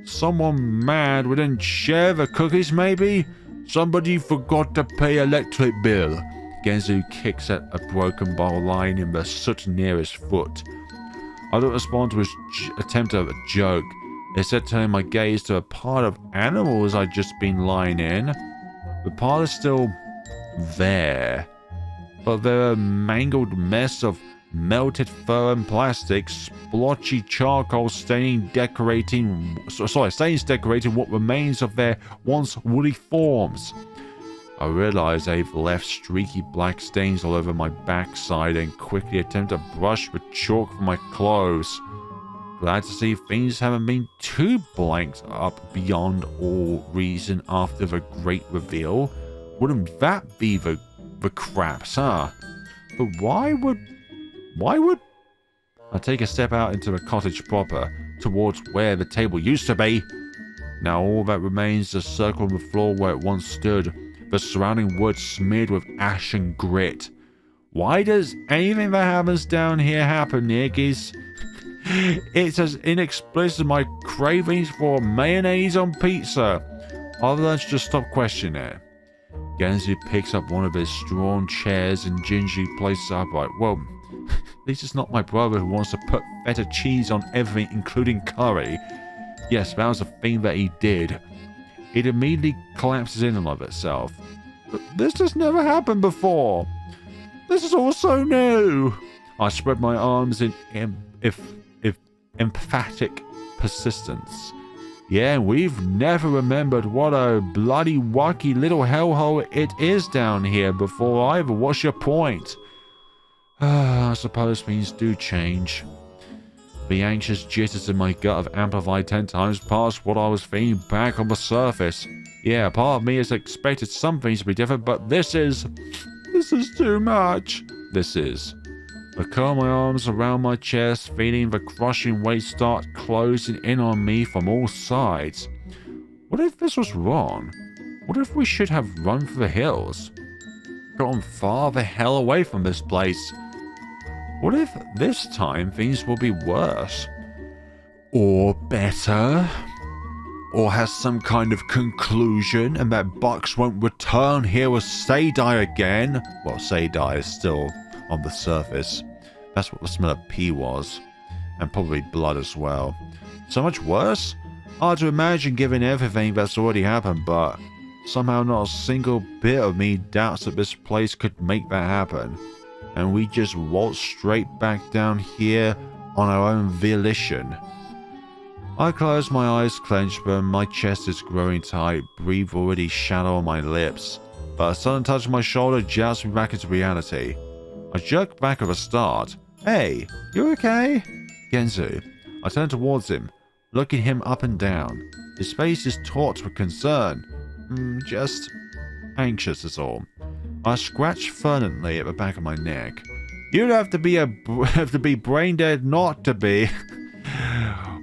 Someone mad wouldn't share the cookies, maybe? Somebody forgot to pay electric bill. Genzu kicks at a broken bowl lying in the soot near his foot. I don't respond to his attempt at a joke. Instead, turning my gaze to a pile of animals I'd just been lying in. The pile is still there, but they're a mangled mess of melted fur and plastic, splotchy charcoal stains decorating what remains of their once woolly forms. I realize they've left streaky black stains all over my backside and quickly attempt to brush the chalk from my clothes. Glad to see things haven't been too blanked up beyond all reason after the great reveal. Wouldn't that be the craps, huh? But why would... I take a step out into the cottage proper, towards where the table used to be. Now all that remains is a circle on the floor where it once stood, the surrounding wood smeared with ash and grit. Why does anything that happens down here happen, Niggies? It's as inexplicable as my cravings for mayonnaise on pizza. I've learned to just stop questioning it. Genzu picks up one of his straw chairs and gingerly places it upright. Well, at least it's not my brother who wants to put feta cheese on everything, including curry. Yes, that was the thing that he did. It immediately collapses in and of itself. But this has never happened before. This is all so new. I spread my arms in emphatic persistence. Yeah, we've never remembered what a bloody wacky little hellhole it is down here before either. What's your point? I suppose things do change. The anxious jitters in my gut have amplified 10 times past what I was feeling back on the surface. Yeah, part of me has expected some things to be different, but this is too much. This is. I curl my arms around my chest, feeling the crushing weight start closing in on me from all sides. What if this was wrong? What if we should have run for the hills? Gotten far the hell away from this place? What if this time things will be worse? Or better? Or has some kind of conclusion and that Bucks won't return here with Sadie again? Well, Sadie is still on the surface. That's what the smell of pee was. And probably blood as well. So much worse? Hard to imagine given everything that's already happened, but somehow not a single bit of me doubts that this place could make that happen. And we just waltz straight back down here on our own volition. I close my eyes clenched, but my chest is growing tight, breathe already shallow on my lips. But a sudden touch on my shoulder jolts me back into reality. I jerk back at a start. Hey, you okay? Genzu. I turn towards him, looking him up and down. His face is taut with concern. Just anxious is all. I scratch fervently at the back of my neck. You'd have to be brain dead not to be.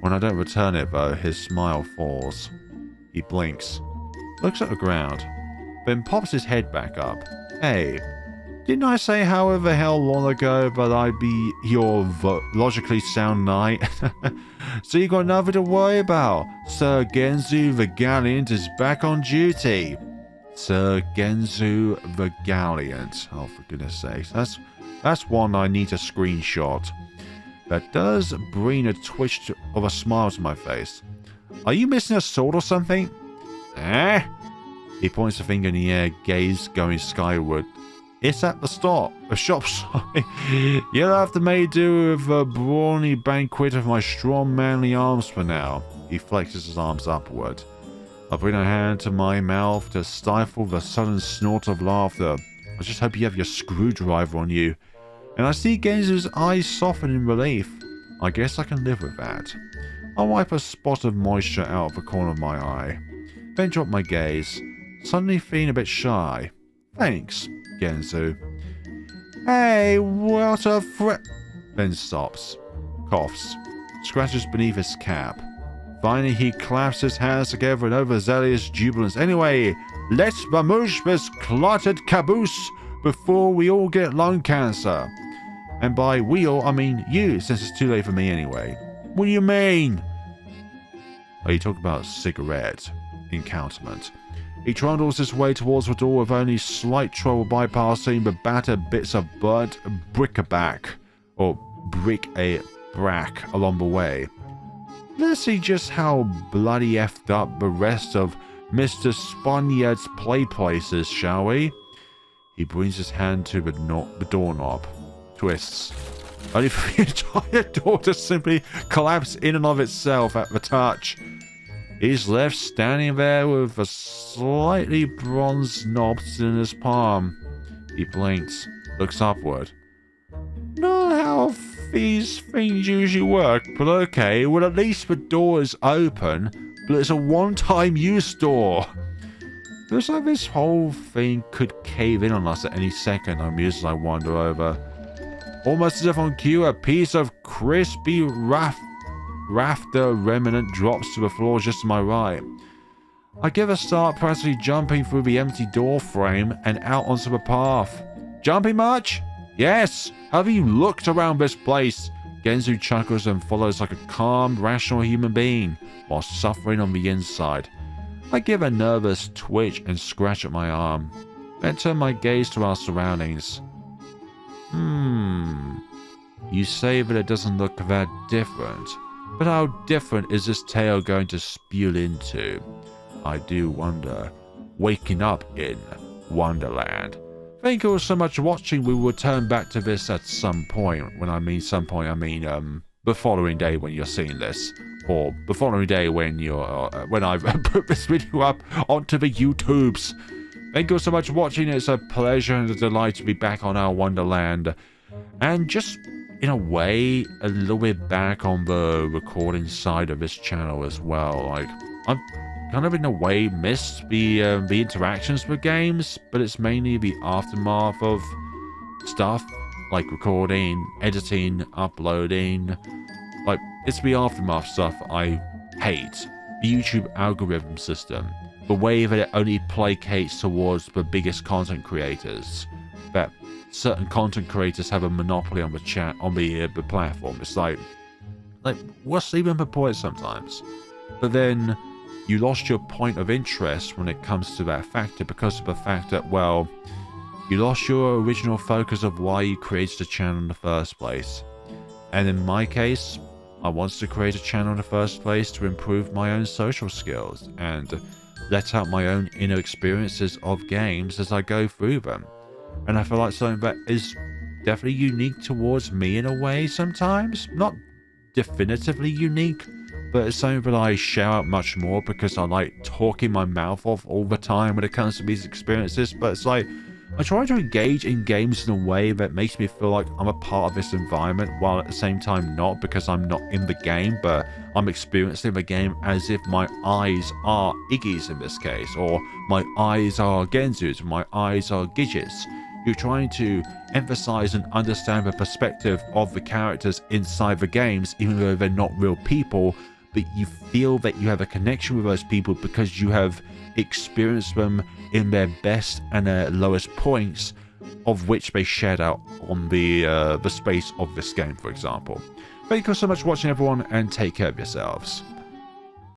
When I don't return it though, his smile falls. He blinks, looks at the ground, then pops his head back up. Hey, didn't I say however hell long ago that I'd be your logically sound knight? So you got nothing to worry about. Sir Genzu the Gallant is back on duty. Sir Genzu the Gallant. Oh, for goodness sakes. That's one I need to screenshot. That does bring a twitch of a smile to my face. Are you missing a sword or something? Eh? He points a finger in the air, gaze going skyward. It's at the shop, sorry. You'll have to make do with a brawny banquet of my strong manly arms for now. He flexes his arms upward. I bring a hand to my mouth to stifle the sudden snort of laughter. I just hope you have your screwdriver on you. And I see Genzu's eyes soften in relief. I guess I can live with that. I wipe a spot of moisture out of the corner of my eye. Then drop my gaze, suddenly feeling a bit shy. Thanks, Genzu. Hey, what a Then stops, coughs, scratches beneath his cap. Finally, he clasps his hands together in overzealous jubilance. Anyway, Let's remove this cluttered caboose before we all get lung cancer. And by we all, I mean you, since it's too late for me anyway. What do you mean? Oh, you talk about cigarette encounterment. He trundles his way towards the door with only slight trouble bypassing the battered bits of burnt bric-a-brac, or bric-a-brac along the way. Let's see just how bloody effed up the rest of Mr. Spaniard's play places, shall we? He brings his hand to the doorknob, twists, only for the entire door to simply collapse in and of itself at the touch. He's left standing there with a slightly bronzed knob in his palm. He blinks, looks upward. Not how these things usually work, but okay, well at least the door is open, but it's a one-time use door. Looks like this whole thing could cave in on us at any second, I muse as I wander over. Almost as if on cue, a piece of crispy rafter remnant drops to the floor just to my right. I give a start, practically jumping through the empty door frame and out onto the path. Jumping much? Yes! Have you looked around this place? Genzu chuckles and follows like a calm, rational human being, while suffering on the inside. I give a nervous twitch and scratch at my arm, then turn my gaze to our surroundings. You say that it doesn't look that different. But how different is this tale going to spew into? I do wonder. Waking up in Wonderland. Thank you all so much for watching. We will return back to this at some point. When I mean some point, I mean the following day when you're seeing this. Or the following day when when I've put this video up onto the YouTubes. Thank you all so much for watching. It's a pleasure and a delight to be back on Our Wonderland. And just in a way, a little bit back on the recording side of this channel as well. Like, I've kind of in a way missed the interactions with games, but it's mainly the aftermath of stuff like recording, editing, uploading. Like, it's the aftermath stuff I hate. The YouTube algorithm system, the way that it only placates towards the biggest content creators. That certain content creators have a monopoly on the platform. It's like what's even the point sometimes? But then you lost your point of interest when it comes to that factor because of the fact that, well, you lost your original focus of why you created the channel in the first place. And in my case, I wanted to create a channel in the first place to improve my own social skills and let out my own inner experiences of games as I go through them. And I feel like something that is definitely unique towards me in a way sometimes. Not definitively unique, but it's something that I share out much more because I like talking my mouth off all the time when it comes to these experiences. But it's like, I try to engage in games in a way that makes me feel like I'm a part of this environment, while at the same time not, because I'm not in the game, but I'm experiencing the game as if my eyes are Iggy's in this case, or my eyes are Genzu's, or my eyes are Gidget's. You're trying to emphasize and understand the perspective of the characters inside the games, even though they're not real people, but you feel that you have a connection with those people because you have experienced them in their best and their lowest points, of which they shared out on the space of this game, for example. Thank you so much for watching, everyone, and take care of yourselves.